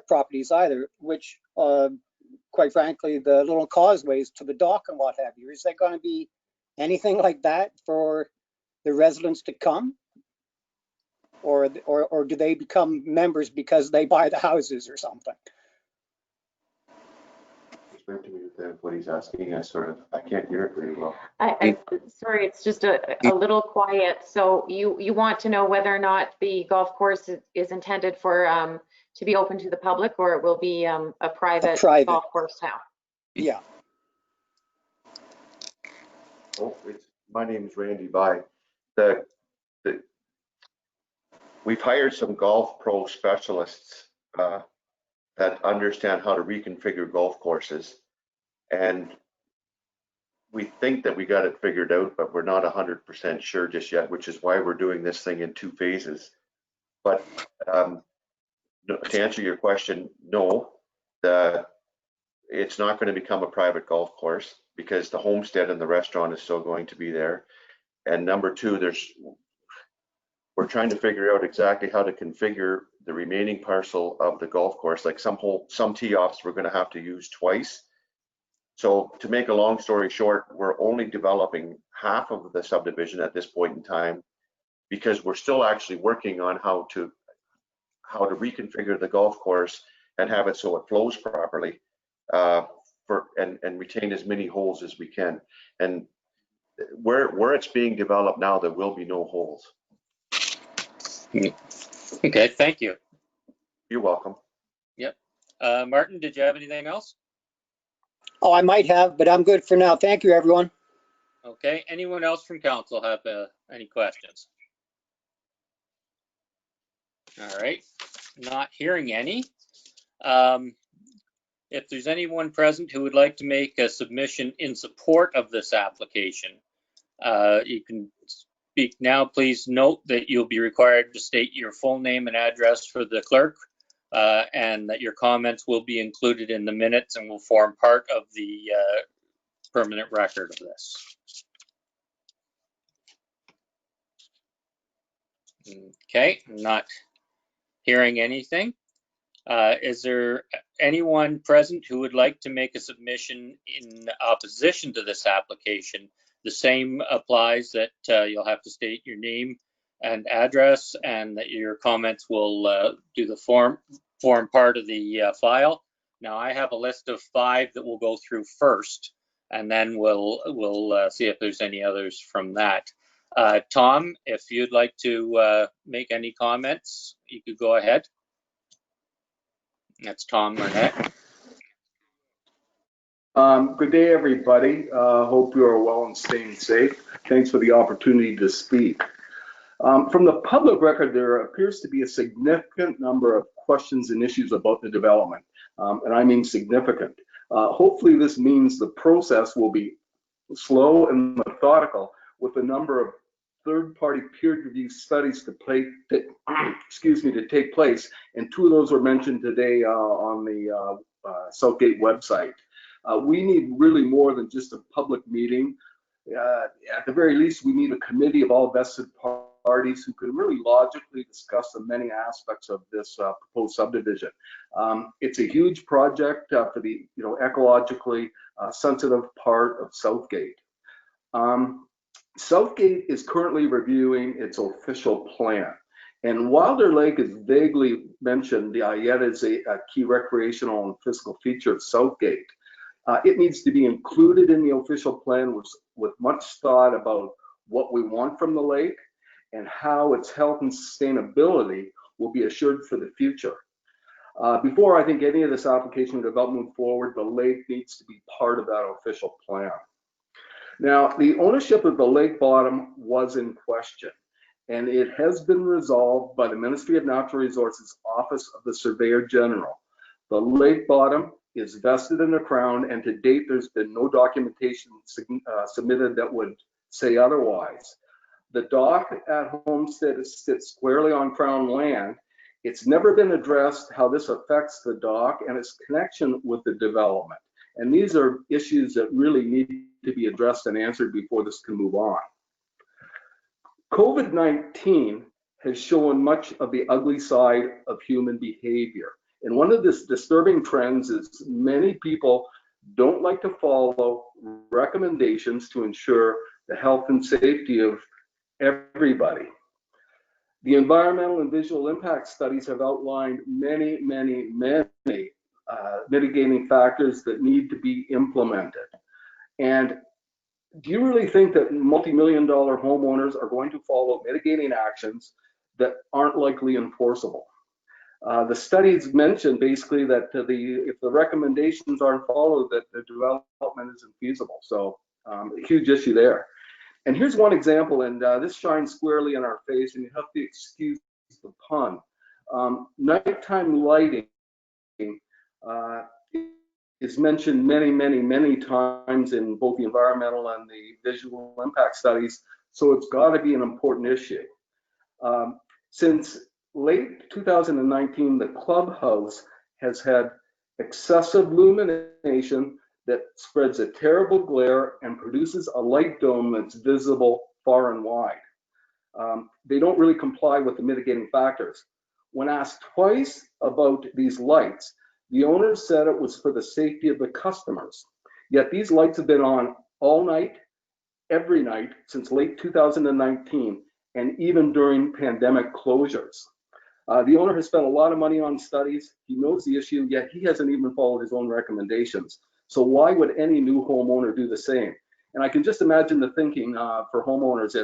properties either, which quite frankly, the little causeways to the dock and what have you. Is there going to be anything like that for the residents to come? Or do they become members because they buy the houses or something? Explain to me what he's asking. I can't hear it very well. Sorry, it's just a little quiet. So you want to know whether or not the golf course is intended for to be open to the public, or it will be a private golf course now? Yeah. Oh, my name is Randy Bai. We've hired some golf pro specialists that understand how to reconfigure golf courses, and we think that we got it figured out, but we're not 100% sure just yet, which is why we're doing this thing in 2 phases. But to answer your question, no, it's not going to become a private golf course because the homestead and the restaurant is still going to be there. And number 2, we're trying to figure out exactly how to configure the remaining parcel of the golf course. Like some tee offs we're going to have to use twice. So to make a long story short, we're only developing half of the subdivision at this point in time because we're still actually working on how to reconfigure the golf course and have it so it flows properly and retain as many holes as we can. And where it's being developed now, there will be no holes. Okay, thank you. You're welcome. Yep. Martin, did you have anything else? Oh, I might have, but I'm good for now. Thank you, everyone. Okay, anyone else from council have any questions? All right, not hearing any. If there's anyone present who would like to make a submission in support of this application, you can speak now. Please note that you'll be required to state your full name and address for the clerk, and that your comments will be included in the minutes and will form part of the permanent record of this. Okay, I'm not hearing anything. Is there anyone present who would like to make a submission in opposition to this application? The same applies, that you'll have to state your name and address, and that your comments will do the form part of the file. Now I have a list of 5 that we'll go through first, and then we'll see if there's any others from that. Tom, if you'd like to make any comments, you could go ahead. That's Tom Burnett. Good day, everybody. Hope you are well and staying safe. Thanks for the opportunity to speak. From the public record, there appears to be a significant number of questions and issues about the development, and I mean significant. Hopefully this means the process will be slow and methodical, with a number of third-party peer-reviewed studies to take place, and 2 of those were mentioned today on the Southgate website. We need really more than just a public meeting. At the very least, we need a committee of all vested parties who can really logically discuss the many aspects of this proposed subdivision. It's a huge project for the ecologically sensitive part of Southgate. Southgate is currently reviewing its official plan. And Wilder Lake is vaguely mentioned, yet is a key recreational and physical feature of Southgate. It needs to be included in the official plan with much thought about what we want from the lake and how its health and sustainability will be assured for the future. Before I think any of this application development move forward, the lake needs to be part of that official plan. Now, the ownership of the lake bottom was in question, and it has been resolved by the Ministry of Natural Resources Office of the Surveyor General. The lake bottom is vested in the Crown, and to date, there's been no documentation submitted that would say otherwise. The dock at Homestead sits squarely on Crown land. It's never been addressed how this affects the dock and its connection with the development. And these are issues that really need to be addressed and answered before this can move on. COVID-19 has shown much of the ugly side of human behavior. And one of the disturbing trends is many people don't like to follow recommendations to ensure the health and safety of everybody. The environmental and visual impact studies have outlined many mitigating factors that need to be implemented. And do you really think that multi-million-dollar homeowners are going to follow mitigating actions that aren't likely enforceable? The studies mentioned basically that if the recommendations aren't followed, that the development isn't feasible. So a huge issue there. And here's one example, and this shines squarely in our face, and you have to excuse the pun. Nighttime lighting is mentioned many times in both the environmental and the visual impact studies, so it's got to be an important issue. Since late 2019, the clubhouse has had excessive illumination that spreads a terrible glare and produces a light dome that's visible far and wide. They don't really comply with the mitigating factors. When asked twice about these lights, the owners said it was for the safety of the customers. Yet these lights have been on all night, every night since late 2019, and even during pandemic closures. The owner has spent a lot of money on studies. He knows the issue, yet he hasn't even followed his own recommendations. So why would any new homeowner do the same? And I can just imagine the thinking for homeowners.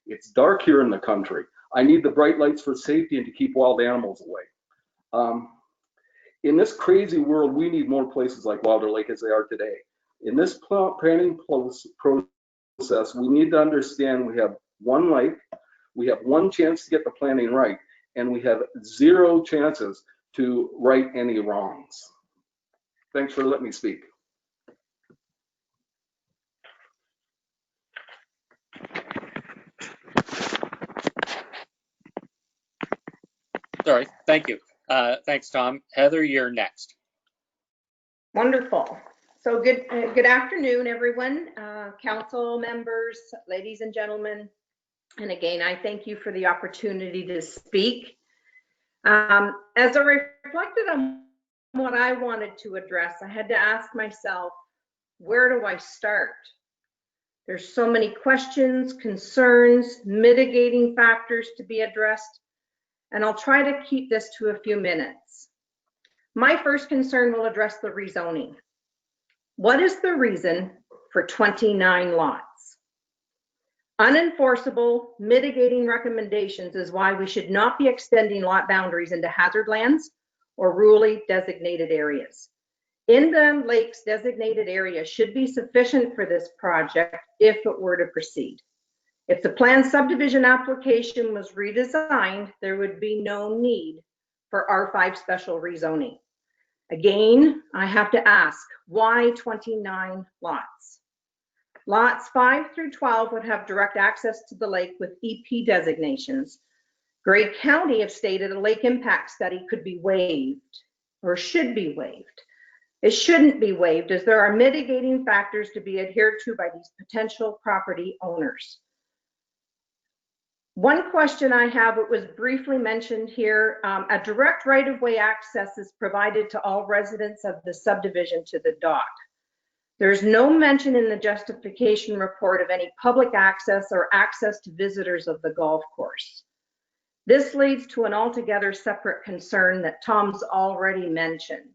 It's dark here in the country. I need the bright lights for safety and to keep wild animals away. In this crazy world, we need more places like Wilder Lake as they are today. In this planning process, we need to understand we have one lake, we have one chance to get the planning right, and we have zero chances to right any wrongs. Thanks for letting me speak. Sorry, thank you. Thanks, Tom. Heather, you're next. Wonderful. So good afternoon, everyone, council members, ladies and gentlemen. And again, I thank you for the opportunity to speak. As I reflected on what I wanted to address, I had to ask myself, where do I start? There's so many questions, concerns, mitigating factors to be addressed, and I'll try to keep this to a few minutes. My first concern will address the rezoning. What is the reason for 29 lots? Unenforceable mitigating recommendations is why we should not be extending lot boundaries into hazard lands or rurally designated areas. In the lakes designated area should be sufficient for this project if it were to proceed. If the planned subdivision application was redesigned, there would be no need for R5 special rezoning. Again, I have to ask, why 29 lots? Lots 5 through 12 would have direct access to the lake with EP designations. Grey County have stated a lake impact study could be waived or should be waived. It shouldn't be waived as there are mitigating factors to be adhered to by these potential property owners. One question I have, it was briefly mentioned here, a direct right-of-way access is provided to all residents of the subdivision to the dock. There's no mention in the justification report of any public access or access to visitors of the golf course. This leads to an altogether separate concern that Tom's already mentioned.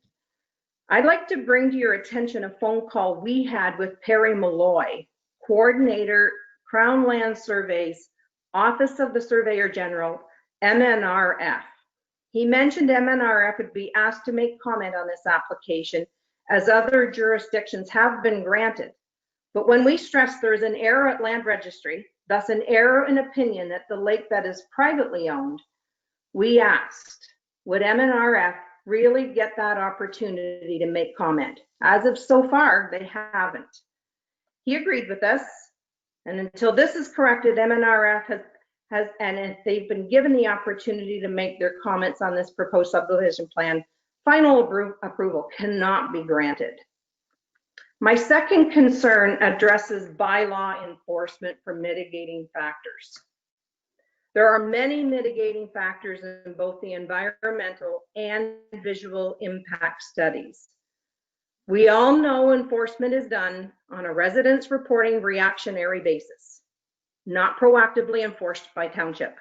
I'd like to bring to your attention a phone call we had with Perry Malloy, Coordinator, Crown Land Surveys, Office of the Surveyor General, MNRF. He mentioned MNRF would be asked to make comment on this application as other jurisdictions have been granted. But when we stress there is an error at land registry, thus an error in opinion that the lake that is privately owned, we asked, would MNRF really get that opportunity to make comment. As of so far, they haven't. He agreed with us, and until this is corrected, MNRF has, and if they've been given the opportunity to make their comments on this proposed subdivision plan, final approval cannot be granted. My second concern addresses bylaw enforcement for mitigating factors. There are many mitigating factors in both the environmental and visual impact studies. We all know enforcement is done on a residents reporting reactionary basis, not proactively enforced by township.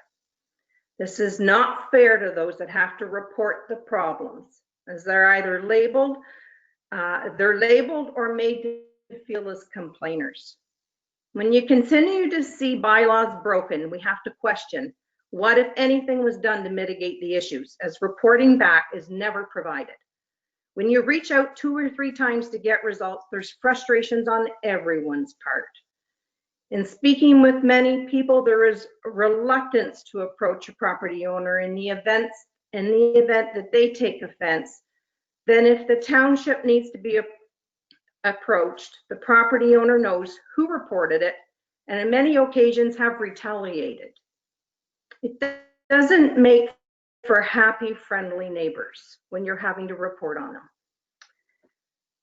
This is not fair to those that have to report the problems, as they're either labeled or made to feel as complainers. When you continue to see bylaws broken, we have to question what, if anything, was done to mitigate the issues, as reporting back is never provided. When you reach out 2 or 3 times to get results, there's frustrations on everyone's part. In speaking with many people, there is reluctance to approach a property owner in the event that they take offense. Then if the township needs to be approached, the property owner knows who reported it, and in many occasions have retaliated. It doesn't make for happy, friendly neighbors when you're having to report on them.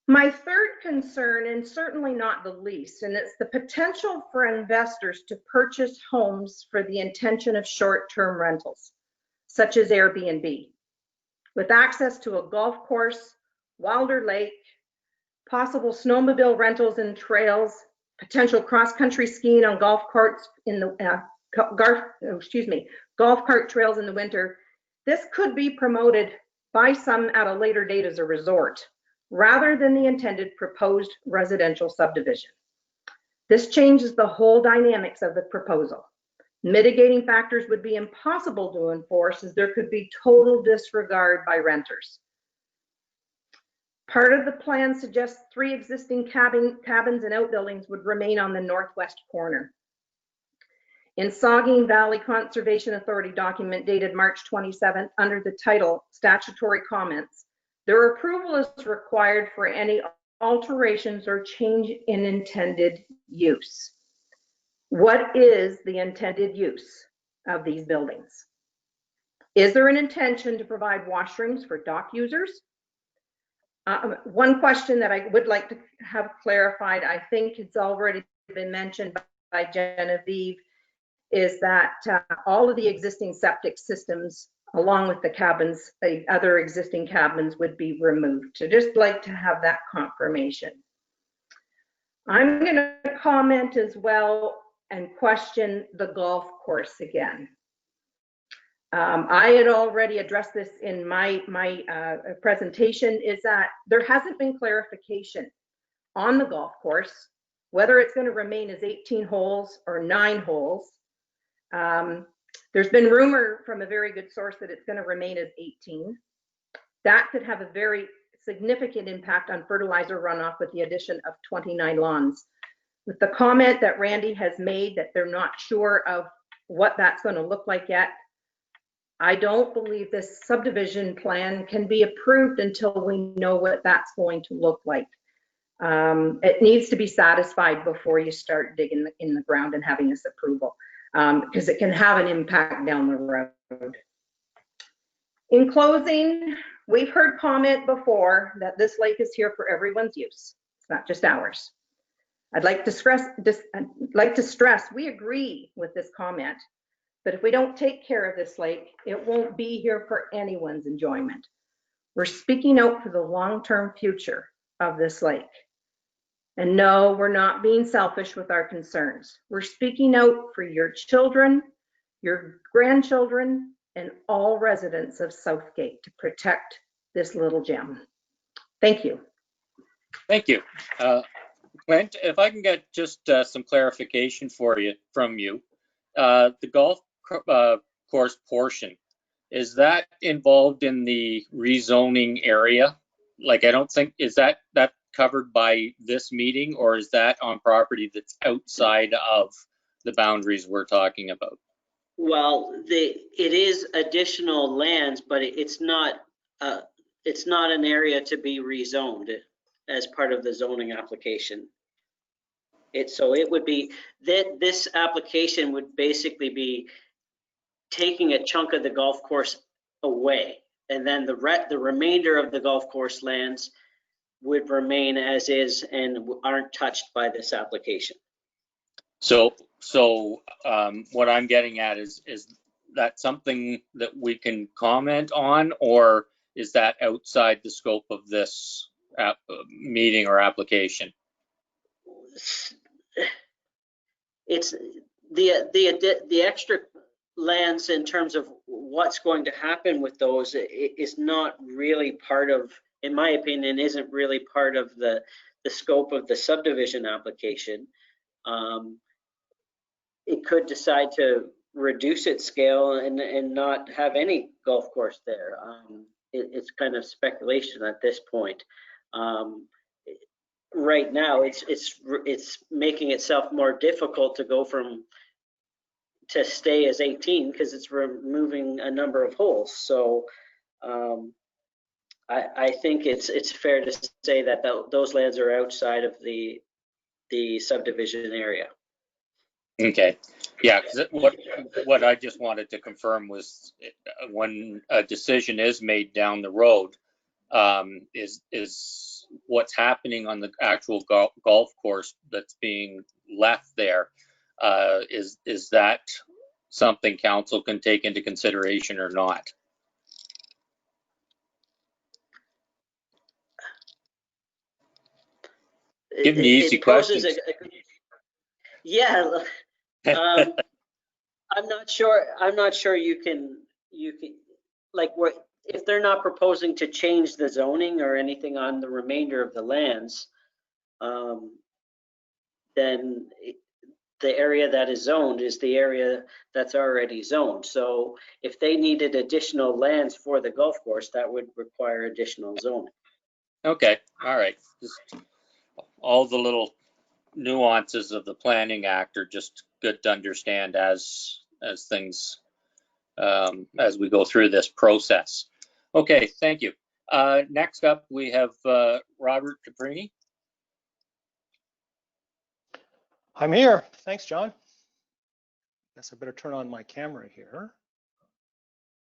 My third concern, and certainly not the least, and it's the potential for investors to purchase homes for the intention of short-term rentals, such as Airbnb, with access to a golf course, Wilder Lake, possible snowmobile rentals and trails, potential cross-country skiing on golf carts in the golf cart trails in the winter. This could be promoted by some at a later date as a resort, rather than the intended proposed residential subdivision. This changes the whole dynamics of the proposal. Mitigating factors would be impossible to enforce, as there could be total disregard by renters. Part of the plan suggests 3 existing cabins and outbuildings would remain on the northwest corner. In Saugeen Valley Conservation Authority document dated March 27th, under the title Statutory Comments, their approval is required for any alterations or change in intended use. What is the intended use of these buildings? Is there an intention to provide washrooms for dock users? One question that I would like to have clarified, I think it's already been mentioned by Genevieve, is that all of the existing septic systems, along with the cabins, the other existing cabins, would be removed. So just like to have that confirmation. I'm going to comment as well and question the golf course again. I had already addressed this in my presentation, is that there hasn't been clarification on the golf course, whether it's going to remain as 18 holes or 9 holes. There's been rumor from a very good source that it's going to remain as 18. That could have a very significant impact on fertilizer runoff with the addition of 29 lawns. With the comment that Randy has made that they're not sure of what that's going to look like yet, I don't believe this subdivision plan can be approved until we know what that's going to look like. It needs to be satisfied before you start digging in the ground and having this approval, because it can have an impact down the road. In closing, we've heard comment before that this lake is here for everyone's use. It's not just ours. I'd like to stress we agree with this comment, but if we don't take care of this lake, it won't be here for anyone's enjoyment. We're speaking out for the long-term future of this lake. And no, we're not being selfish with our concerns. We're speaking out for your children, your grandchildren, and all residents of Southgate to protect this little gem. Thank you. Thank you. Clint, if I can get just some clarification from you. The golf course portion, is that involved in the rezoning area? Like, I don't think, is that covered by this meeting, or is that on property that's outside of the boundaries we're talking about? Well, it is additional lands, but it's not it's not an area to be rezoned as part of the zoning application. So it would be that this application would basically be taking a chunk of the golf course away, and then the remainder of the golf course lands would remain as is and aren't touched by this application. So what I'm getting at is that something that we can comment on, or is that outside the scope of this meeting or application? It's the extra lands in terms of what's going to happen with those is not really part of, in my opinion, isn't really part of the scope of the subdivision application. It could decide to reduce its scale and not have any golf course there. It's kind of speculation at this point. Right now, it's making itself more difficult to go to stay as 18 because it's removing a number of holes. So I think it's fair to say that those lands are outside of the subdivision area. Okay, yeah, because what I just wanted to confirm was when a decision is made down the road, is what's happening on the actual golf course that's being left there, is that something council can take into consideration or not? Give me easy questions. Yeah. I'm not sure you can like if they're not proposing to change the zoning or anything on the remainder of the lands, then the area that is zoned is the area that's already zoned. So if they needed additional lands for the golf course, that would require additional zoning. Okay, all right. Just all the little nuances of the Planning Act are just good to understand as things as we go through this process. Okay, thank you. Next up, we have Robert Caprini. I'm here. Thanks, John. Guess I better turn on my camera here.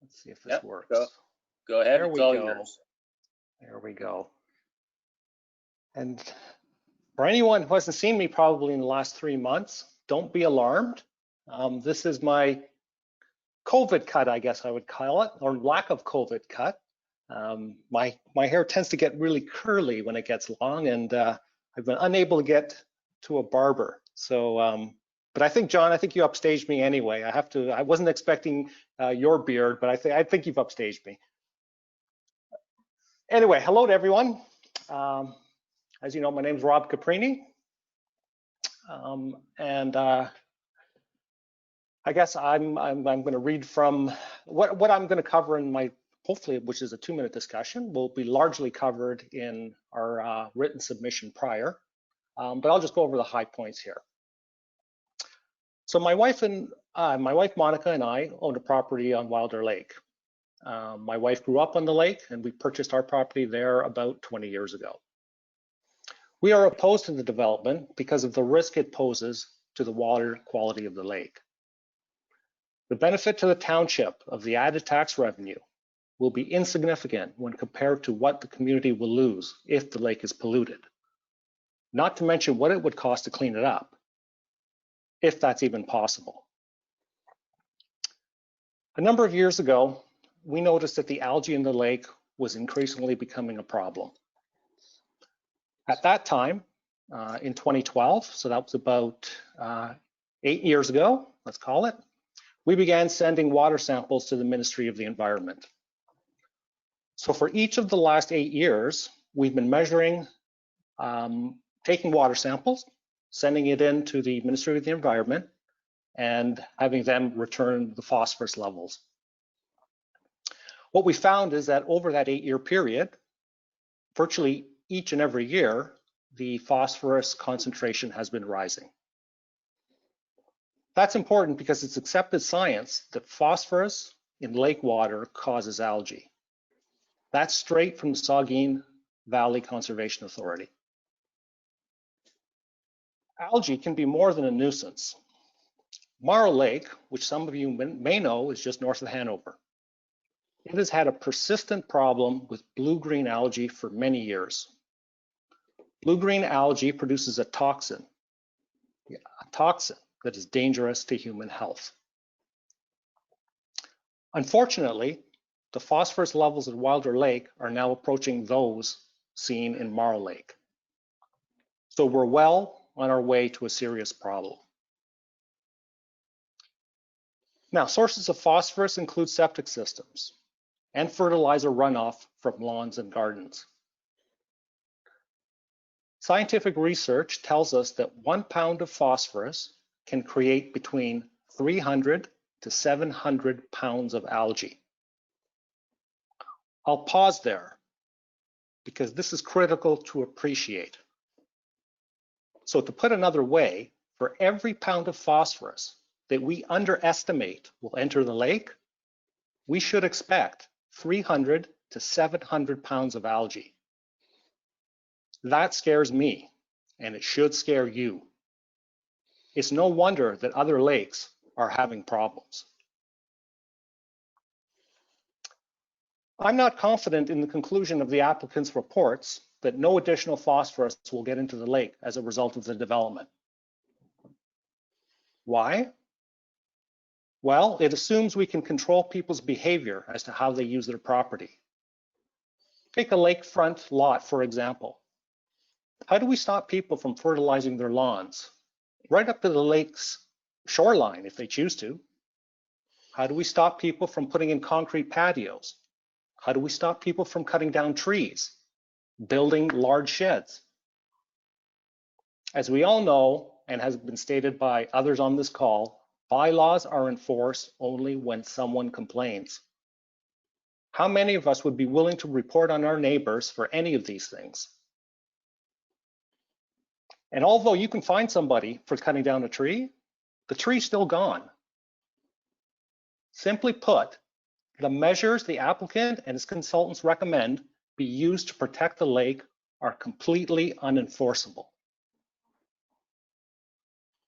Let's see if this works. Go ahead. There It's we all go. yours. There we go. And for anyone who hasn't seen me probably in the last 3 months, don't be alarmed. This is my COVID cut, I guess I would call it, or lack of COVID cut. My hair tends to get really curly when it gets long, and I've been unable to get to a barber. So, but I think, John, I think you upstaged me anyway. I wasn't expecting your beard, but I think you've upstaged me. Anyway, hello to everyone. As you know, my name is Rob Caprini, and I guess I'm going to read from what I'm going to cover in my, hopefully, which is a 2-minute discussion, will be largely covered in our written submission prior, but I'll just go over the high points here. So my wife Monica and I owned a property on Wilder Lake. My wife grew up on the lake, and we purchased our property there about 20 years ago. We are opposed to the development because of the risk it poses to the water quality of the lake. The benefit to the township of the added tax revenue will be insignificant when compared to what the community will lose if the lake is polluted, not to mention what it would cost to clean it up, if that's even possible. A number of years ago, we noticed that the algae in the lake was increasingly becoming a problem. At that time, in 2012, so that was about 8 years ago, let's call it, we began sending water samples to the Ministry of the Environment. So for each of the last 8 years, we've been measuring, taking water samples, sending it in to the Ministry of the Environment, and having them return the phosphorus levels. What we found is that over that 8-year period, virtually each and every year, the phosphorus concentration has been rising. That's important because it's accepted science that phosphorus in lake water causes algae. That's straight from the Saugeen Valley Conservation Authority. Algae can be more than a nuisance. Marl Lake, which some of you may know, is just north of Hanover. It has had a persistent problem with blue-green algae for many years. Blue-green algae produces a toxin that is dangerous to human health. Unfortunately, the phosphorus levels at Wilder Lake are now approaching those seen in Marl Lake. So we're well on our way to a serious problem. Now, sources of phosphorus include septic systems and fertilizer runoff from lawns and gardens. Scientific research tells us that 1 pound of phosphorus can create between 300 to 700 pounds of algae. I'll pause there because this is critical to appreciate. So to put another way, for every pound of phosphorus that we underestimate will enter the lake, we should expect 300 to 700 pounds of algae. That scares me, and it should scare you. It's no wonder that other lakes are having problems. I'm not confident in the conclusion of the applicant's reports that no additional phosphorus will get into the lake as a result of the development. Why? Well, it assumes we can control people's behavior as to how they use their property. Take a lakefront lot, for example. How do we stop people from fertilizing their lawns right up to the lake's shoreline if they choose to? How do we stop people from putting in concrete patios? How do we stop people from cutting down trees, building large sheds? As we all know, and has been stated by others on this call, bylaws are enforced only when someone complains. How many of us would be willing to report on our neighbors for any of these things? And although you can find somebody for cutting down a tree, the tree's still gone. Simply put, the measures the applicant and his consultants recommend be used to protect the lake are completely unenforceable.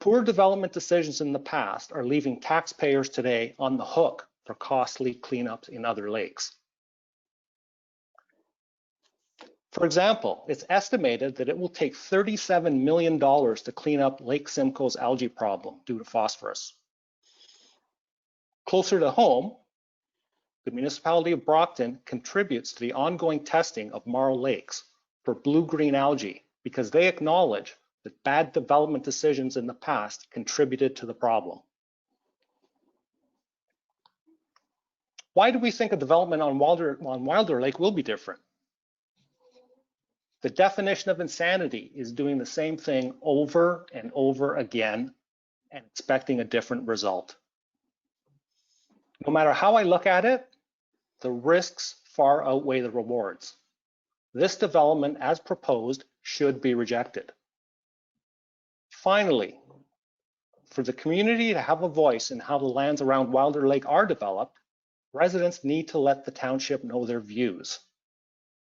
Poor development decisions in the past are leaving taxpayers today on the hook for costly cleanups in other lakes. For example, it's estimated that it will take $37 million to clean up Lake Simcoe's algae problem due to phosphorus. Closer to home, the municipality of Brockton contributes to the ongoing testing of Marl Lakes for blue-green algae because they acknowledge that bad development decisions in the past contributed to the problem. Why do we think a development on Wilder Lake will be different? The definition of insanity is doing the same thing over and over again and expecting a different result. No matter how I look at it, the risks far outweigh the rewards. This development, as proposed, should be rejected. Finally, for the community to have a voice in how the lands around Wilder Lake are developed, residents need to let the township know their views.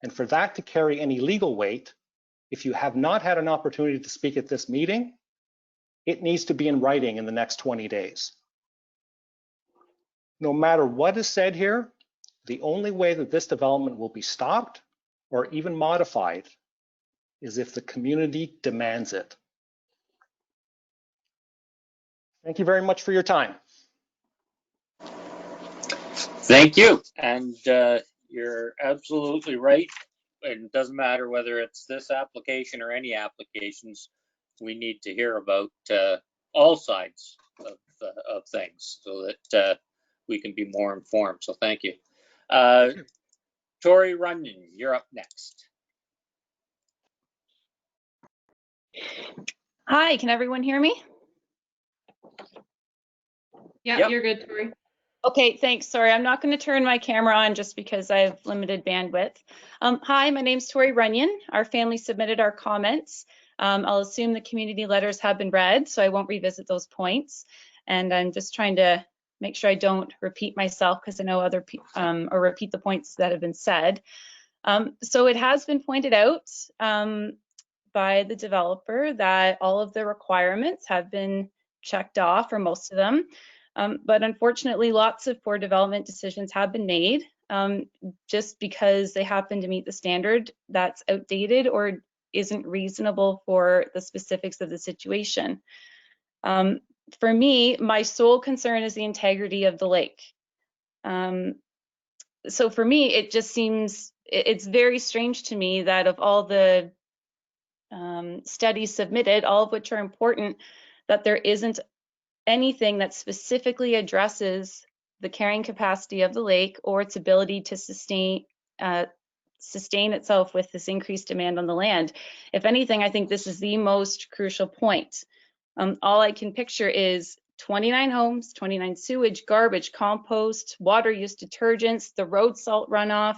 And for that to carry any legal weight, if you have not had an opportunity to speak at this meeting, it needs to be in writing in the next 20 days. No matter what is said here, the only way that this development will be stopped or even modified is if the community demands it. Thank you very much for your time. Thank you. And you're absolutely right. It doesn't matter whether it's this application or any applications, we need to hear about all sides of things so that we can be more informed. So thank you. Tori Runyon, you're up next. Hi, can everyone hear me? Yeah, Yep. You're good, Tori. Okay, thanks. Sorry, I'm not going to turn my camera on just because I have limited bandwidth. Hi, my name's Tori Runyon. Our family submitted our comments. I'll assume the community letters have been read, so I won't revisit those points. And I'm just trying to make sure I don't repeat myself because I know other people or repeat the points that have been said. So it has been pointed out by the developer that all of the requirements have been checked off, or most of them. But unfortunately, lots of poor development decisions have been made just because they happen to meet the standard that's outdated or isn't reasonable for the specifics of the situation. For me, my sole concern is the integrity of the lake. So for me, it just seems, it's very strange to me that of all the studies submitted, all of which are important, that there isn't anything that specifically addresses the carrying capacity of the lake or its ability to sustain itself with this increased demand on the land. If anything, I think this is the most crucial point. All I can picture is 29 homes, 29 sewage, garbage, compost, water use, detergents, the road salt runoff,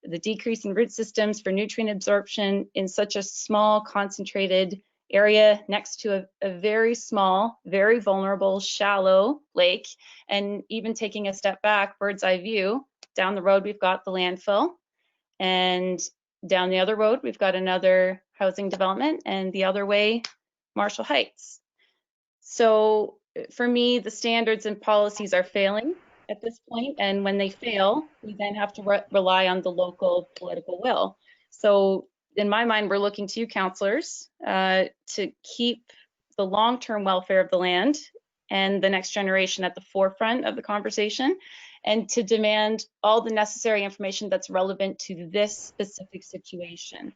the decrease in root systems for nutrient absorption in such a small, concentrated area next to a very small, very vulnerable, shallow lake. And even taking a step back, bird's eye view, down the road, we've got the landfill. And down the other road, we've got another housing development, and the other way, Marshall Heights. So for me, the standards and policies are failing at this point, and when they fail, we then have to rely on the local political will. So in my mind, we're looking to you, councillors, to keep the long-term welfare of the land and the next generation at the forefront of the conversation, and to demand all the necessary information that's relevant to this specific situation.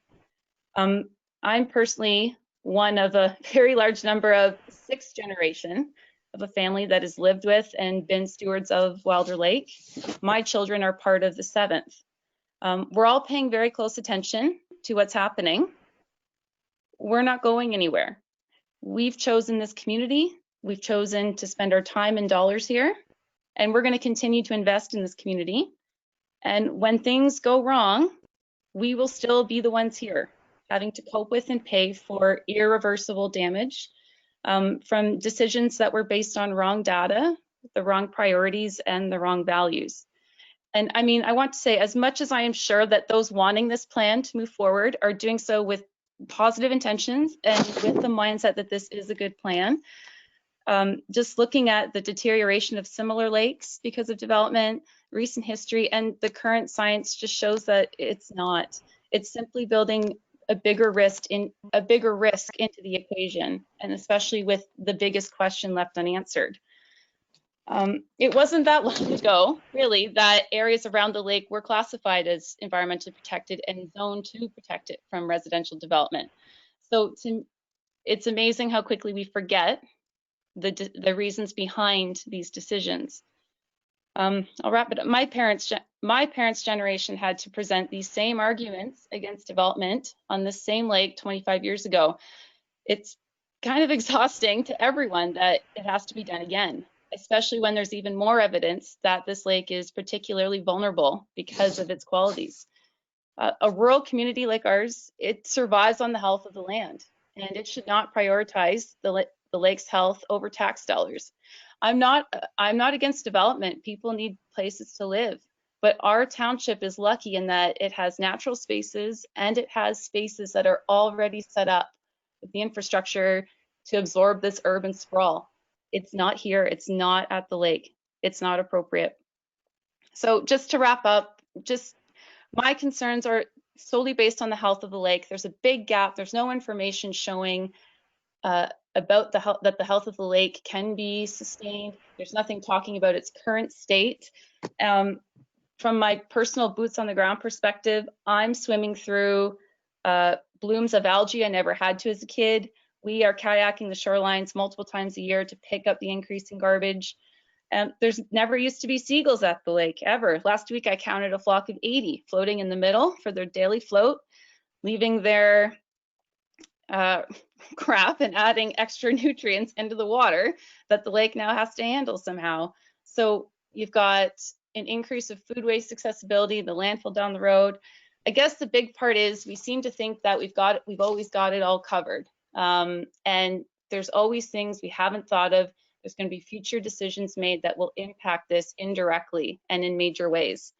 I'm personally one of a very large number of 6th generation of a family that has lived with and been stewards of Wilder Lake. My children are part of the 7th. We're all paying very close attention to what's happening. We're not going anywhere. We've chosen this community. We've chosen to spend our time and dollars here, and we're going to continue to invest in this community. And when things go wrong, we will still be the ones here, having to cope with and pay for irreversible damage from decisions that were based on wrong data, the wrong priorities, and the wrong values. And I mean, I want to say, as much as I am sure that those wanting this plan to move forward are doing so with positive intentions and with the mindset that this is a good plan, just looking at the deterioration of similar lakes because of development, recent history, and the current science just shows that it's not. It's simply building a bigger risk into the equation, and especially with the biggest question left unanswered. It wasn't that long ago, really, that areas around the lake were classified as environmentally protected and zoned to protect it from residential development. So it's amazing how quickly we forget the reasons behind these decisions. I'll wrap it up. My parents' generation had to present these same arguments against development on this same lake 25 years ago. It's kind of exhausting to everyone that it has to be done again, especially when there's even more evidence that this lake is particularly vulnerable because of its qualities. A rural community like ours, it survives on the health of the land, and it should not prioritize the lake's health over tax dollars. I'm not against development. People need places to live, but our township is lucky in that it has natural spaces and it has spaces that are already set up with the infrastructure to absorb this urban sprawl. It's not here. It's not at the lake. It's not appropriate. So just to wrap up, just my concerns are solely based on the health of the lake. There's a big gap. There's no information showing about that the health of the lake can be sustained. There's nothing talking about its current state. From my personal boots on the ground perspective, I'm swimming through blooms of algae I never had to as a kid. We are kayaking the shorelines multiple times a year to pick up the increasing garbage. There's never used to be seagulls at the lake, ever. Last week I counted a flock of 80 floating in the middle for their daily float, leaving their crap and adding extra nutrients into the water that the lake now has to handle somehow. So you've got an increase of food waste accessibility, the landfill down the road. I guess the big part is we seem to think that we've always got it all covered. And there's always things we haven't thought of There's going to be future decisions made that will impact this indirectly and in major ways.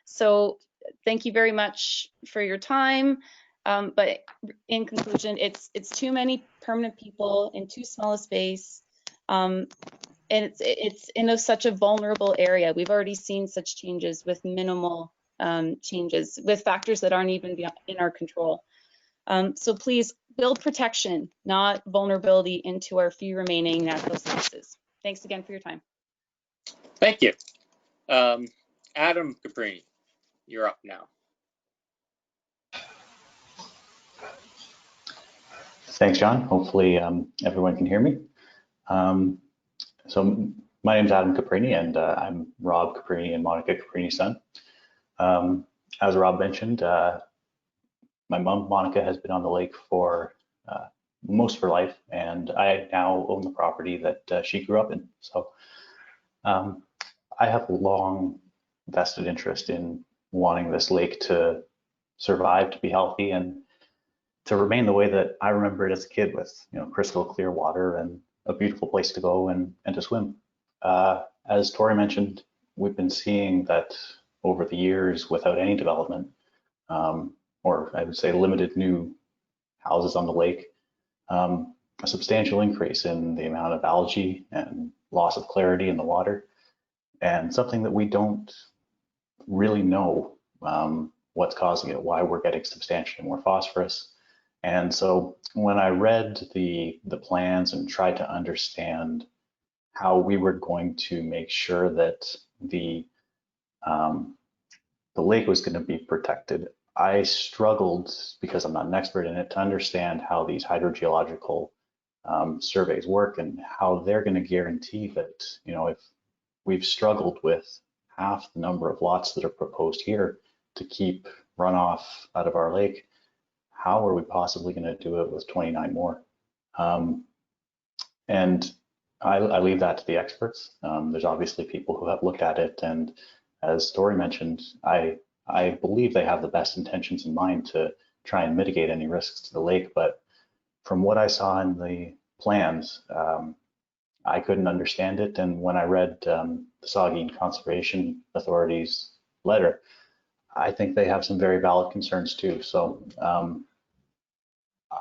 So thank you very much for your time. But in conclusion, it's too many permanent people in too small a space. And it's in such a vulnerable area. We've already seen such changes with minimal changes, with factors that aren't even in our control. So please build protection, not vulnerability, into our few remaining natural spaces. Thanks again for your time. Thank you. Adam Caprini, you're up now. Thanks, John. Hopefully everyone can hear me. So my name is Adam Caprini, and I'm Rob Caprini and Monica Caprini's son. As Rob mentioned, my mom, Monica, has been on the lake for most of her life, and I now own the property that she grew up in. So I have a long vested interest in wanting this lake to survive, to be healthy, and to remain the way that I remember it as a kid, with crystal clear water and a beautiful place to go and to swim. As Tori mentioned, we've been seeing that over the years, without any development, or I would say limited new houses on the lake, a substantial increase in the amount of algae and loss of clarity in the water, and something that we don't really know what's causing it, why we're getting substantially more phosphorus. And so when I read the plans and tried to understand how we were going to make sure that the lake was going to be protected, I struggled, because I'm not an expert in it, to understand how these hydrogeological surveys work and how they're going to guarantee that, if we've struggled with half the number of lots that are proposed here to keep runoff out of our lake, how are we possibly going to do it with 29 more? And I leave that to the experts. There's obviously people who have looked at it, and as Tori mentioned, I believe they have the best intentions in mind to try and mitigate any risks to the lake. But from what I saw in the plans, I couldn't understand it. And when I read the Saugeen Conservation Authority's letter, I think they have some very valid concerns too. So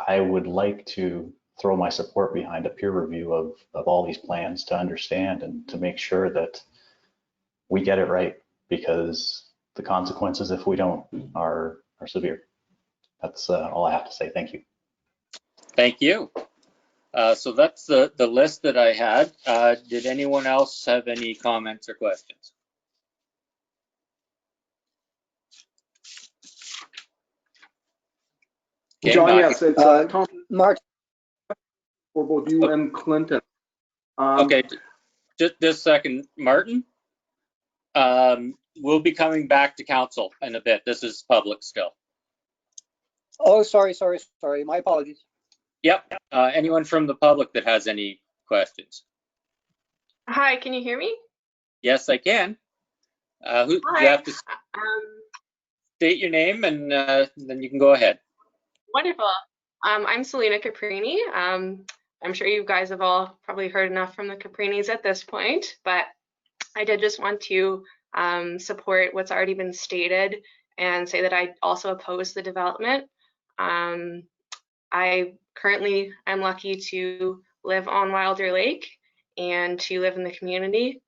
I would like to throw my support behind a peer review of all these plans to understand and to make sure that we get it right, because the consequences, if we don't, are severe. That's all I have to say. Thank you. Thank you. So that's the list that I had. Did anyone else have any comments or questions? Okay, John, yes, it's Tom Mark, for both you and Clinton. Okay, just a second, Martin. We'll be coming back to council in a bit. This is public still. oh, sorry. My apologies. Yep. Anyone from the public that has any questions? Hi, can you hear me? Yes, I can. You have to state your name, and then you can go ahead. Wonderful. I'm Selena Caprini. I'm sure you guys have all probably heard enough from the Caprinis at this point, but I did just want to support what's already been stated and say that I also oppose the development. I currently am lucky to live on Wilder Lake and to live in the community,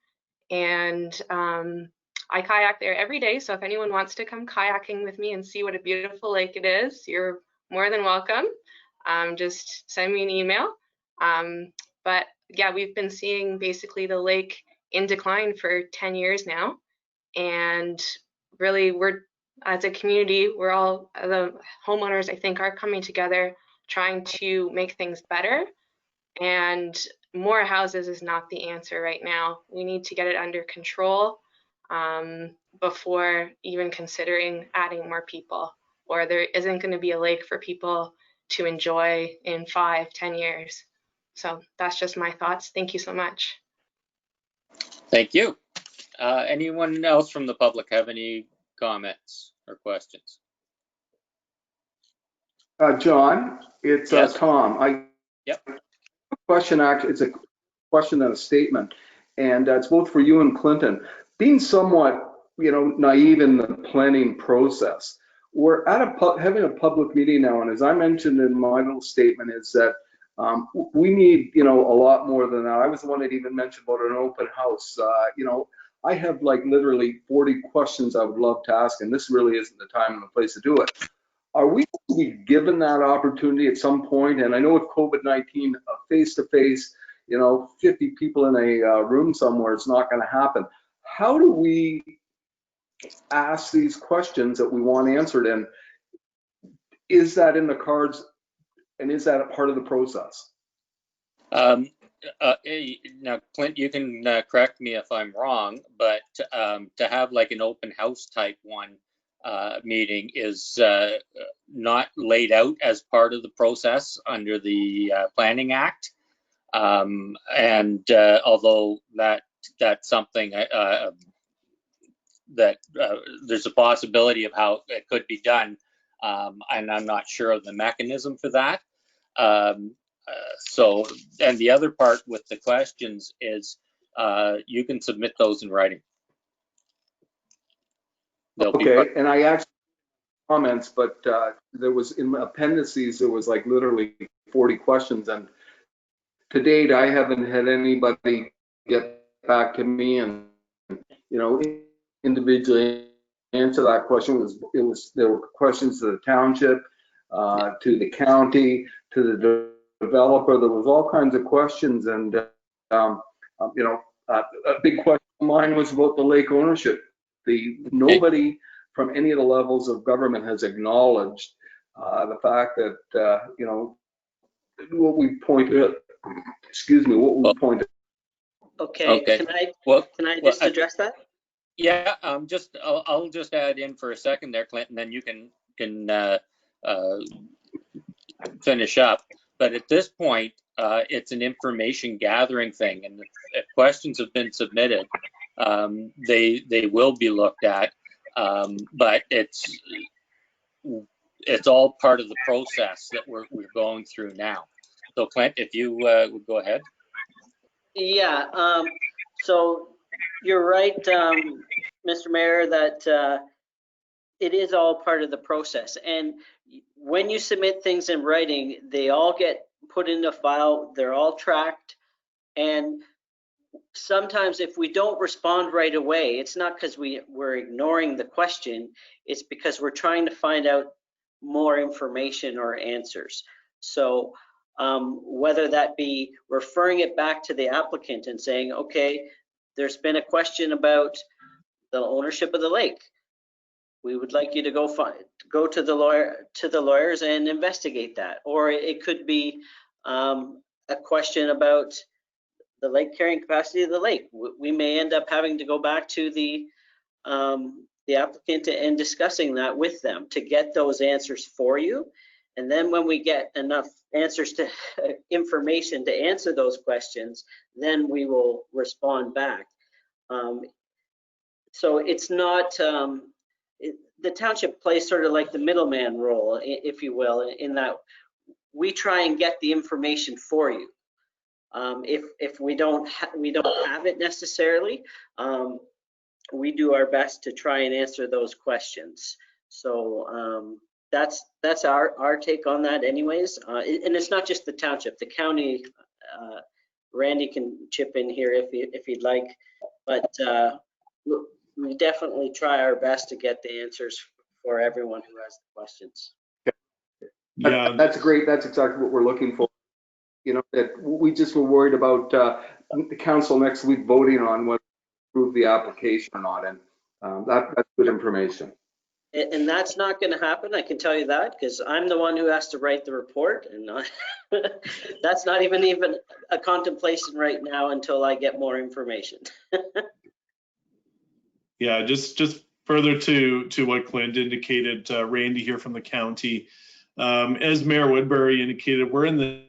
and I kayak there every day, so if anyone wants to come kayaking with me and see what a beautiful lake it is, you're more than welcome. Just send me an email. But yeah, we've been seeing basically the lake in decline for 10 years now, and really we're, as a community, we're all, the homeowners, I think, are coming together trying to make things better, and more houses is not the answer right now. We need to get it under control before even considering adding more people, or there isn't going to be a lake for people to enjoy in 5-10 years. So that's just my thoughts. Thank you so much. Thank you. Anyone else from the public have any comments or questions? John, it's Yes. Tom. Yep. Question, actually, it's a question and a statement, and it's both for you and Clinton. Being somewhat, naive in the planning process, we're at having a public meeting now, and as I mentioned in my little statement, is that we need, a lot more than that. I was the one that even mentioned about an open house. I have like literally 40 questions I would love to ask, and this really isn't the time and the place to do it. Are we going to be given that opportunity at some point? And I know with COVID-19, face-to-face, 50 people in a room somewhere, it's not going to happen. How do we ask these questions that we want answered? And is that in the cards? And is that a part of the process? Now, Clint, you can correct me if I'm wrong, but to have like an open house type one meeting is not laid out as part of the process under the Planning Act. Although that's something that there's a possibility of how it could be done, and I'm not sure of the mechanism for that. And the other part with the questions is you can submit those in writing. Okay, and I actually comments, but there was in appendices, there was like literally 40 questions, and to date, I haven't had anybody get back to me and, individually answer that question. There were questions to the township, to the county, to the developer. There was all kinds of questions, and a big question of mine was about the lake ownership. Nobody from any of the levels of government has acknowledged the fact that what we pointed. What we pointed. Okay. Can I just address that? Yeah. I'll just add in for a second there, Clinton, then you can finish up. But at this point, it's an information gathering thing, and if questions have been submitted, they will be looked at. But it's all part of the process that we're going through now. So Clint, if you would go ahead. Yeah, so you're right, Mr. Mayor, that it is all part of the process. And when you submit things in writing, they all get put in a file, they're all tracked. And sometimes if we don't respond right away, it's not because we're ignoring the question, it's because we're trying to find out more information or answers. So whether that be referring it back to the applicant and saying, okay, there's been a question about the ownership of the lake. We would like you to go to the lawyers and investigate that. Or it could be a question about the lake carrying capacity of the lake. We may end up having to go back to the applicant and discussing that with them to get those answers for you. And then when we get enough answers to information to answer those questions, then we will respond back. So it's not, the township plays sort of like the middleman role, if you will, in that we try and get the information for you. If we don't have it necessarily, we do our best to try and answer those questions. So that's our take on that anyways. And it's not just the township, the county, Randy can chip in here if he'd like, but we definitely try our best to get the answers for everyone who has the questions. Yeah, that's great. That's exactly what we're looking for. That we just were worried about the council next week voting on whether to approve the application or not, and that's good information. And that's not going to happen, I can tell you that, because I'm the one who has to write the report, and that's not even a contemplation right now until I get more information. Yeah, just further to what Clint indicated, Randy here from the county. As Mayor Woodbury indicated, we're in the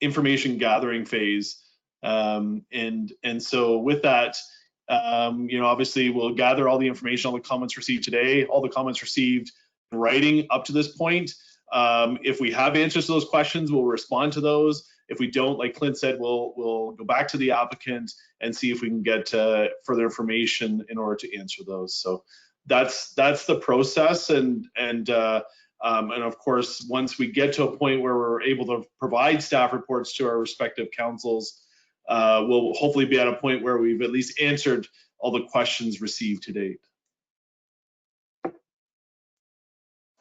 information gathering phase, and so with that, obviously we'll gather all the information, all the comments received today, all the comments received in writing up to this point. If we have answers to those questions, we'll respond to those. If we don't, like Clint said, we'll go back to the applicant and see if we can get further information in order to answer those. So that's the process, and of course, once we get to a point where we're able to provide staff reports to our respective councils, we'll hopefully be at a point where we've at least answered all the questions received to date.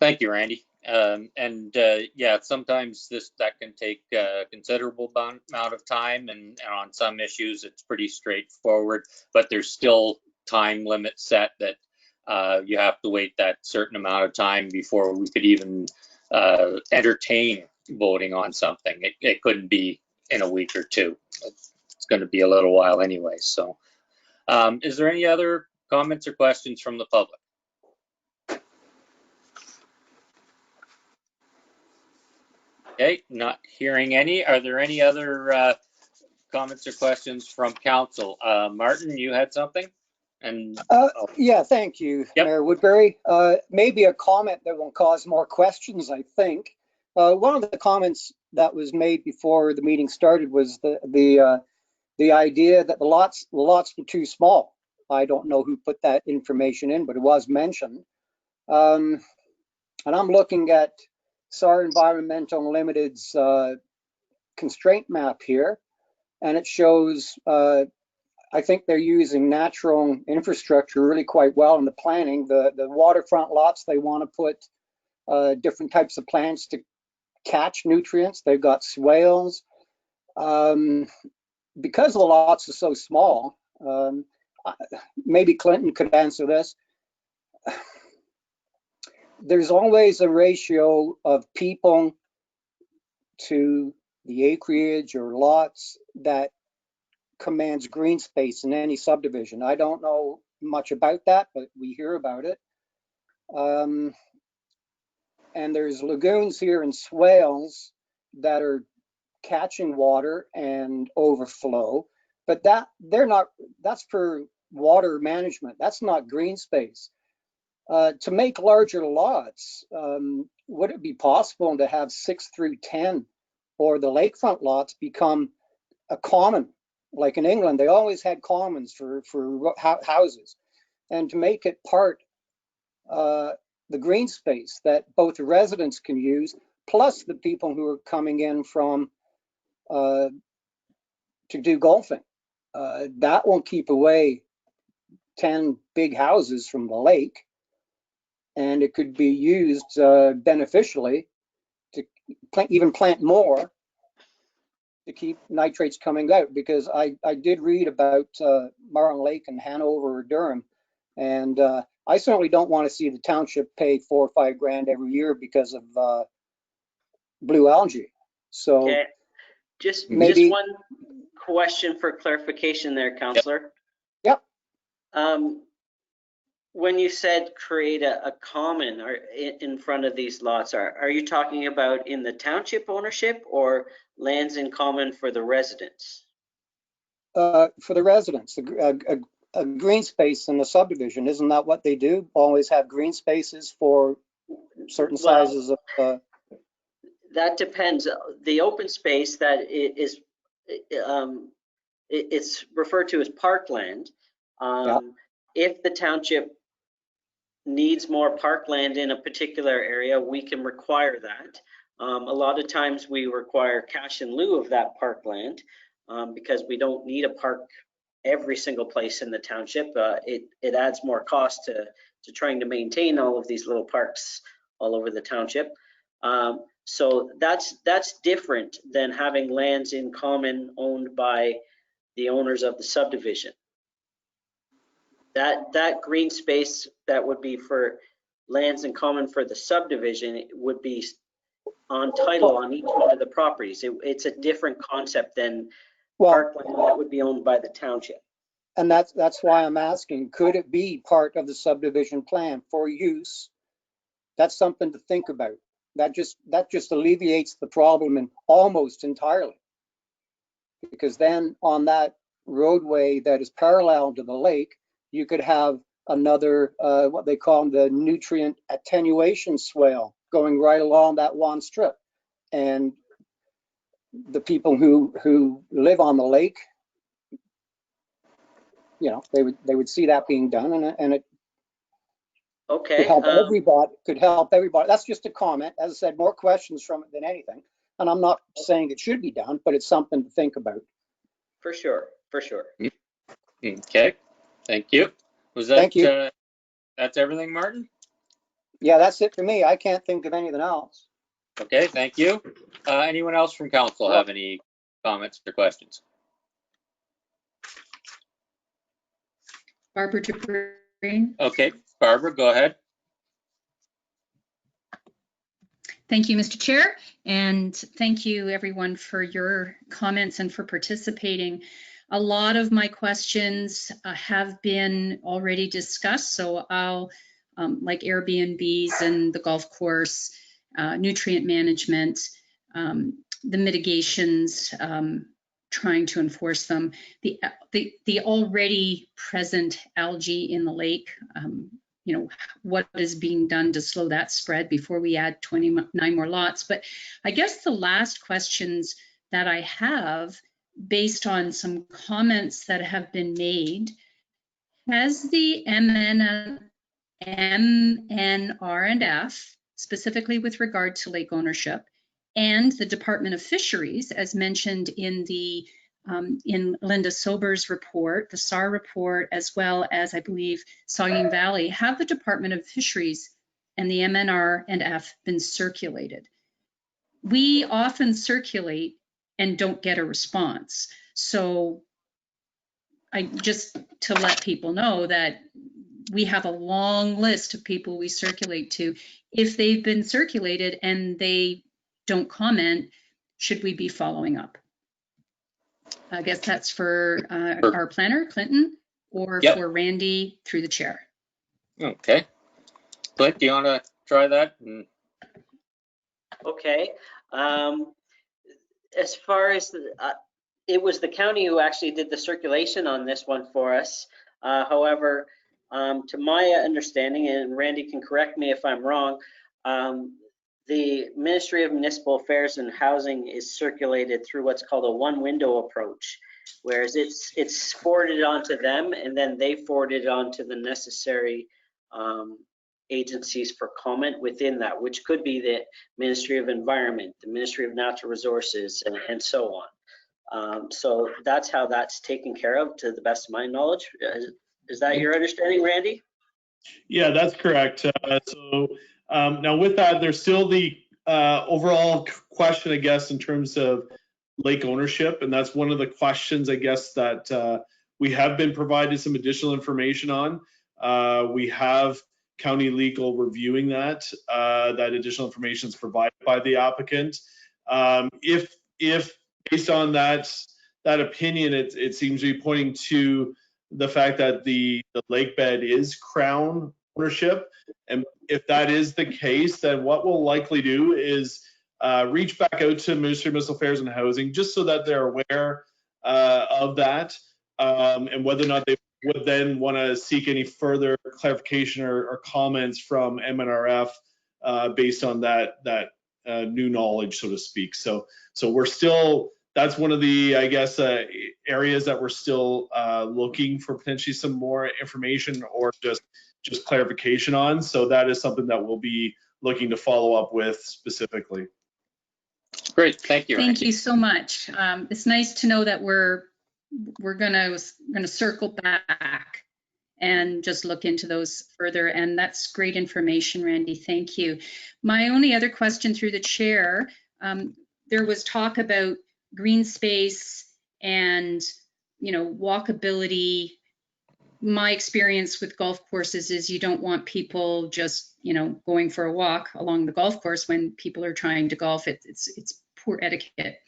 Thank you, Randy. Yeah, sometimes that can take a considerable amount of time, and on some issues it's pretty straightforward, but there's still time limit set that you have to wait that certain amount of time before we could even entertain voting on something. It couldn't be in a week or two. It's going to be a little while anyway. So is there any other comments or questions from the public? Okay, not hearing any. Are there any other comments or questions from council? Martin, you had something? Yeah, thank you, Mayor Woodbury. Maybe a comment that will cause more questions, I think. One of the comments that was made before the meeting started was the idea that the lots were too small. I don't know who put that information in, but it was mentioned. And I'm looking at SAR Environmental Limited's constraint map here, and it shows, I think they're using natural infrastructure really quite well in the planning. The waterfront lots, they want to put different types of plants to catch nutrients. They've got swales. Because the lots are so small, maybe Clinton could answer this. There's always a ratio of people to the acreage or lots that commands green space in any subdivision. I don't know much about that, but we hear about it. And there's lagoons here and swales that are catching water and overflow, but that's for water management. That's not green space. To make larger lots, would it be possible to have 6 through 10 or the lakefront lots become a common? Like in England, they always had commons for houses, and to make it part the green space that both the residents can use, plus the people who are coming in from to do golfing. That won't keep away 10 big houses from the lake, and it could be used beneficially to even plant more to keep nitrates coming out, because I did read about Marlin Lake and Hanover or Durham, and I certainly don't want to see the township pay $4 or $5 grand every year because of blue algae. So okay. Just one question for clarification there, Councillor. Yep. When you said create a common in front of these lots, are you talking about in the township ownership or lands in common for the residents? For the residents, a green space in the subdivision, isn't that what they do? Always have green spaces for certain sizes of. That depends. The open space that is, it's referred to as parkland. If the township needs more parkland in a particular area, we can require that. A lot of times we require cash in lieu of that parkland because we don't need a park every single place in the township. It adds more cost to trying to maintain all of these little parks all over the township. So that's different than having lands in common owned by the owners of the subdivision. That green space that would be for lands in common for the subdivision, it would be on title on each one of the properties. It's a different concept than parkland that would be owned by the township. And that's why I'm asking, could it be part of the subdivision plan for use? That's something to think about. That just alleviates the problem almost entirely. Because then on that roadway that is parallel to the lake, you could have another, what they call the nutrient attenuation swale going right along that one strip. And the people who live on the lake, you know, they would see that being done, and it Okay. could help everybody. Could help everybody. That's just a comment. As I said, more questions from it than anything. And I'm not saying it should be done, but it's something to think about. For sure. For sure. Okay. Thank you. Was that? Thank you. That's everything, Martin? Yeah, that's it for me. I can't think of anything else. Okay. Thank you. Anyone else from council have any comments or questions? Barbara Dupree. Okay, Barbara, go ahead. Thank you, Mr. Chair, and thank you everyone for your comments and for participating. A lot of my questions have been already discussed, so I'll, like Airbnbs and the golf course, nutrient management, the mitigations, trying to enforce them, the already present algae in the lake, you know, what is being done to slow that spread before we add 29 more lots. But I guess the last questions that I have, based on some comments that have been made, has the MNR&F, specifically with regard to lake ownership, and the Department of Fisheries, as mentioned in the in Linda Sober's report, the SAR report, as well as I believe Saugeen Valley, have the Department of Fisheries and the MNR&F been circulated? We often circulate and don't get a response. So I just to let people know that we have a long list of people we circulate to. If they've been circulated and they don't comment, should we be following up? I guess that's for our planner, Clinton, or for Randy through the chair. Okay. Clint, do you want to try that? Okay. As far as it was the county who actually did the circulation on this one for us. However, to my understanding, and Randy can correct me if I'm wrong, the Ministry of Municipal Affairs and Housing is circulated through what's called a one window approach, whereas it's forwarded on to them and then they forward it on to the necessary agencies for comment within that, which could be the Ministry of Environment, the Ministry of Natural Resources, and so on. So that's how that's taken care of, to the best of my knowledge. Is that your understanding, Randy? Yeah, that's correct. Now with that, there's still the overall question, I guess, in terms of lake ownership. And that's one of the questions, I guess, that we have been provided some additional information on. We have county legal reviewing that. That additional information is provided by the applicant. If based on that opinion, it seems to be pointing to the fact that the lake bed is Crown ownership. And if that is the case, then what we'll likely do is reach back out to Ministry of Municipal Affairs and Housing, just so that they're aware of that, and whether or not they would then want to seek any further clarification or comments from MNRF based on that new knowledge, so to speak. So we're still, that's one of the, I guess, areas that we're still looking for potentially some more information or just clarification on. So that is something that we'll be looking to follow up with specifically. Great, thank you. Thank you so much. It's nice to know that we're gonna circle back and just look into those further, and that's great information, Randy. Thank you. My only other question through the chair, there was talk about green space and, you know, walkability. My experience with golf courses is you don't want people just, you know, going for a walk along the golf course when people are trying to golf. It's poor etiquette.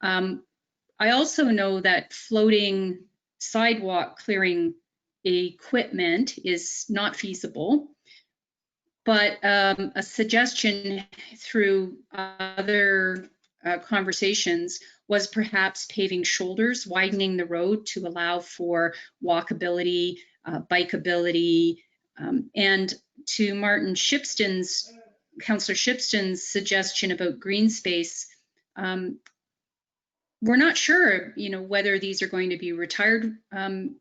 I also know that floating sidewalk clearing equipment is not feasible, but a suggestion through other conversations was perhaps paving shoulders, widening the road to allow for walkability, bikeability, and to Martin Shipston's, Councillor Shipston's suggestion about green space, we're not sure, whether these are going to be retired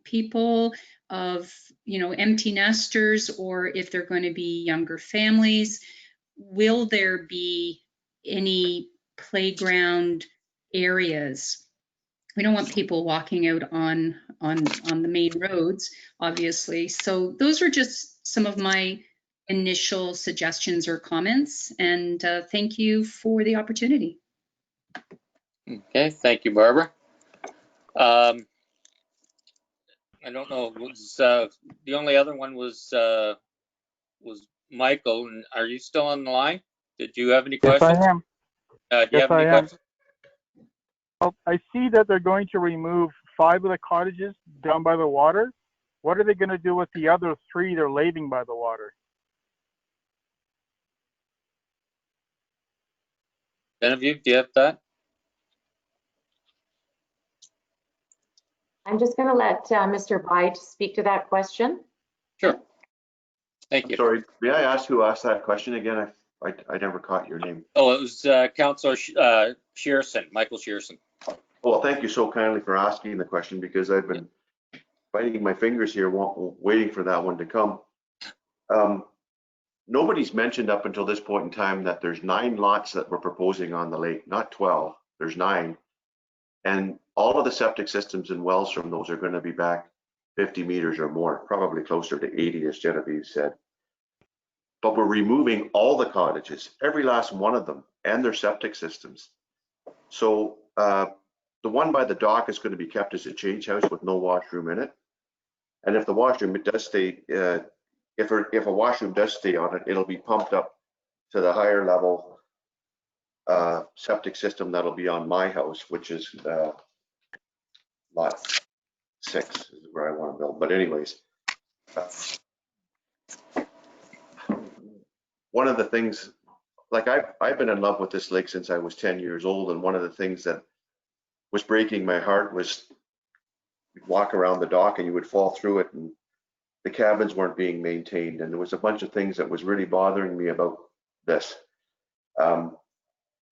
people of, empty nesters, or if they're going to be younger families. Will there be any playground areas? We don't want people walking out on the main roads, obviously. So those are just some of my initial suggestions or comments, and thank you for the opportunity. Okay, thank you, Barbara. I don't know, the only other one was Michael. And are you still on the line? Did you have any questions? Yes, I am. Do you have any questions? Well, I see that they're going to remove 5 of the cottages down by the water. What are they going to do with the other 3 they're leaving by the water? Genevieve, do you have that? I'm just going to let Mr. Bide speak to that question. Sure. Thank you. Sorry, may I ask who asked that question again? I never caught your name. Oh, it was Councillor Shearson, Michael Shearson. Well, thank you so kindly for asking the question, because I've been biting my fingers here waiting for that one to come. Nobody's mentioned up until this point in time that there's 9 lots that we're proposing on the lake, not 12, there's 9. And all of the septic systems and wells from those are going to be back 50 meters or more, probably closer to 80, as Genevieve said. But we're removing all the cottages, every last one of them, and their septic systems. So the one by the dock is going to be kept as a change house with no washroom in it. And if the washroom does stay, if a washroom does stay on it, it'll be pumped up to the higher level septic system that'll be on my house, which is lot 6 is where I want to build. But anyways, one of the things, like I've been in love with this lake since I was 10 years old, and one of the things that was breaking my heart was you'd walk around the dock and you would fall through it, and the cabins weren't being maintained, and there was a bunch of things that was really bothering me about this.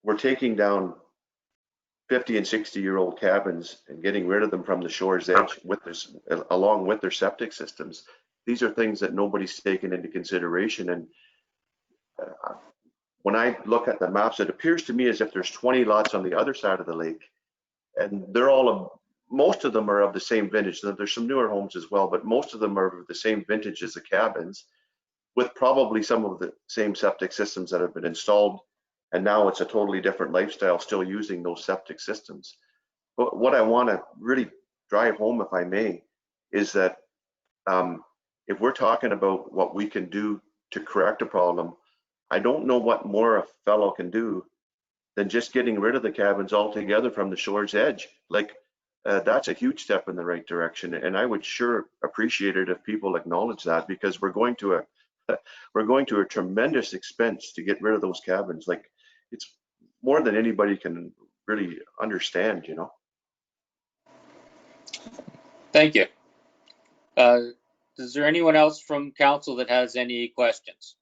We're taking down 50 and 60-year-old cabins and getting rid of them from the shore's edge with this, along with their septic systems. These are things that nobody's taken into consideration. And when I look at the maps, it appears to me as if there's 20 lots on the other side of the lake, and they're all most of them are of the same vintage. There's some newer homes as well, but most of them are of the same vintage as the cabins, with probably some of the same septic systems that have been installed. And now it's a totally different lifestyle, still using those septic systems. But what I want to really drive home, if I may, is that if we're talking about what we can do to correct a problem, I don't know what more a fellow can do than just getting rid of the cabins altogether from the shore's edge. Like that's a huge step in the right direction, and I would sure appreciate it if people acknowledge that, because we're going to a tremendous expense to get rid of those cabins. Like, it's more than anybody can really understand, you know. Thank you. Is there anyone else from council that has any questions?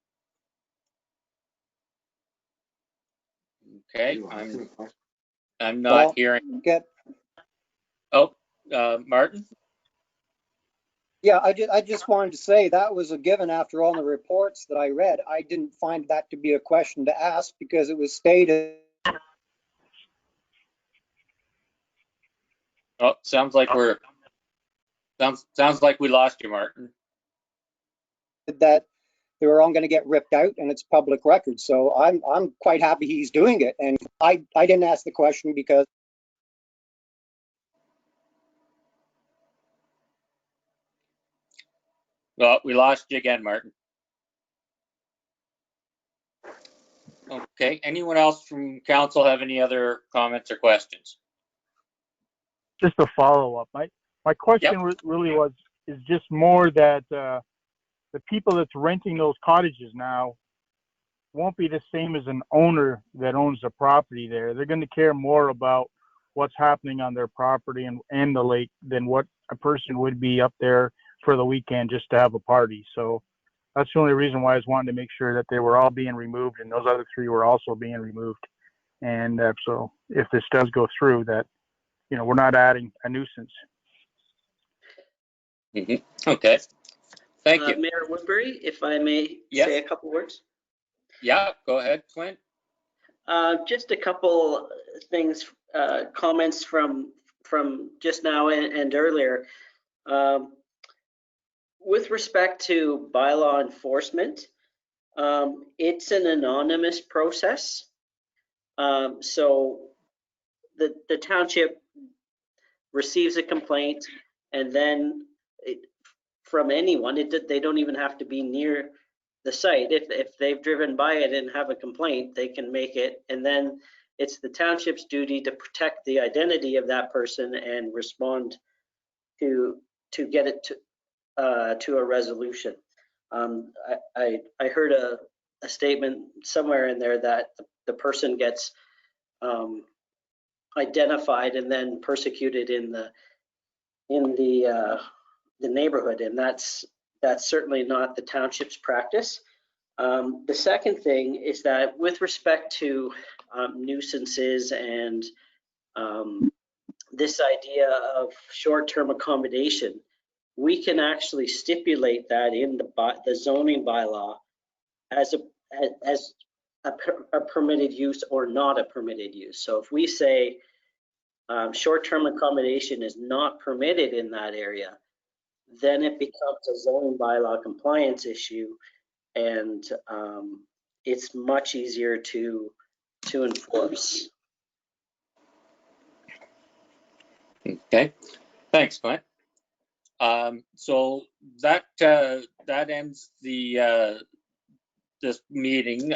Okay, I'm not hearing. Oh, Martin? Yeah, I just wanted to say that was a given after all the reports that I read. I didn't find that to be a question to ask because it was stated. Oh, sounds like we lost you, Martin. That they were all going to get ripped out, and it's public record. So I'm quite happy he's doing it, and I didn't ask the question because. Well, we lost you again, Martin. Okay, anyone else from council have any other comments or questions? Just a follow-up. My question really is just more that the people that's renting those cottages now won't be the same as an owner that owns the property there. They're going to care more about what's happening on their property and the lake than what a person would be up there for the weekend just to have a party. So that's the only reason why I was wanting to make sure that they were all being removed and those other 3 were also being removed. And so if this does go through, that we're not adding a nuisance. Okay, thank you. Mayor Woodbury, if I may say a couple words. Yeah, go ahead, Clint. Just a couple things, comments from just now and earlier. With respect to bylaw enforcement, it's an anonymous process. So the township receives a complaint, and then from anyone, they don't even have to be near the site. If they've driven by it and have a complaint, they can make it, and then it's the township's duty to protect the identity of that person and respond to get it to a resolution. I heard a statement somewhere in there that the person gets identified and then persecuted in the neighborhood, and that's certainly not the township's practice. The second thing is that with respect to nuisances and this idea of short-term accommodation, we can actually stipulate that in the zoning bylaw as a permitted use or not a permitted use. So if we say short-term accommodation is not permitted in that area, then it becomes a zoning bylaw compliance issue, and it's much easier to enforce. Okay, thanks, Clint. So that ends this meeting.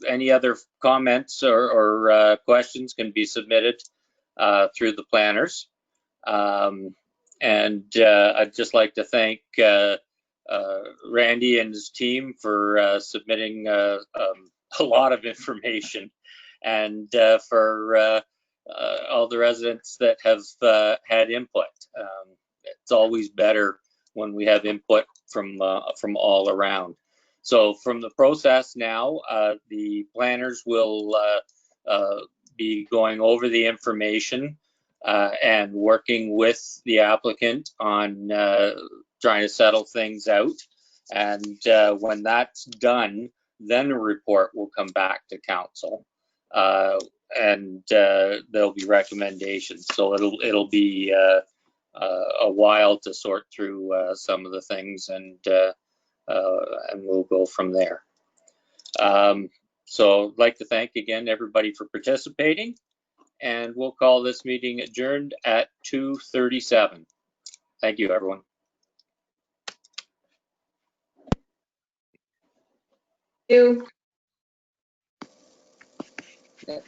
Any other comments or questions can be submitted through the planners. And I'd just like to thank Randy and his team for submitting a lot of information, and for all the residents that have had input. It's always better when we have input from all around. So from the process now, the planners will be going over the information and working with the applicant on trying to settle things out. And when that's done, then a report will come back to council. And there'll be recommendations. So it'll be a while to sort through some of the things, and we'll go from there. So I'd like to thank again everybody for participating, and we'll call this meeting adjourned at 2:37. Thank you, everyone. Thank you.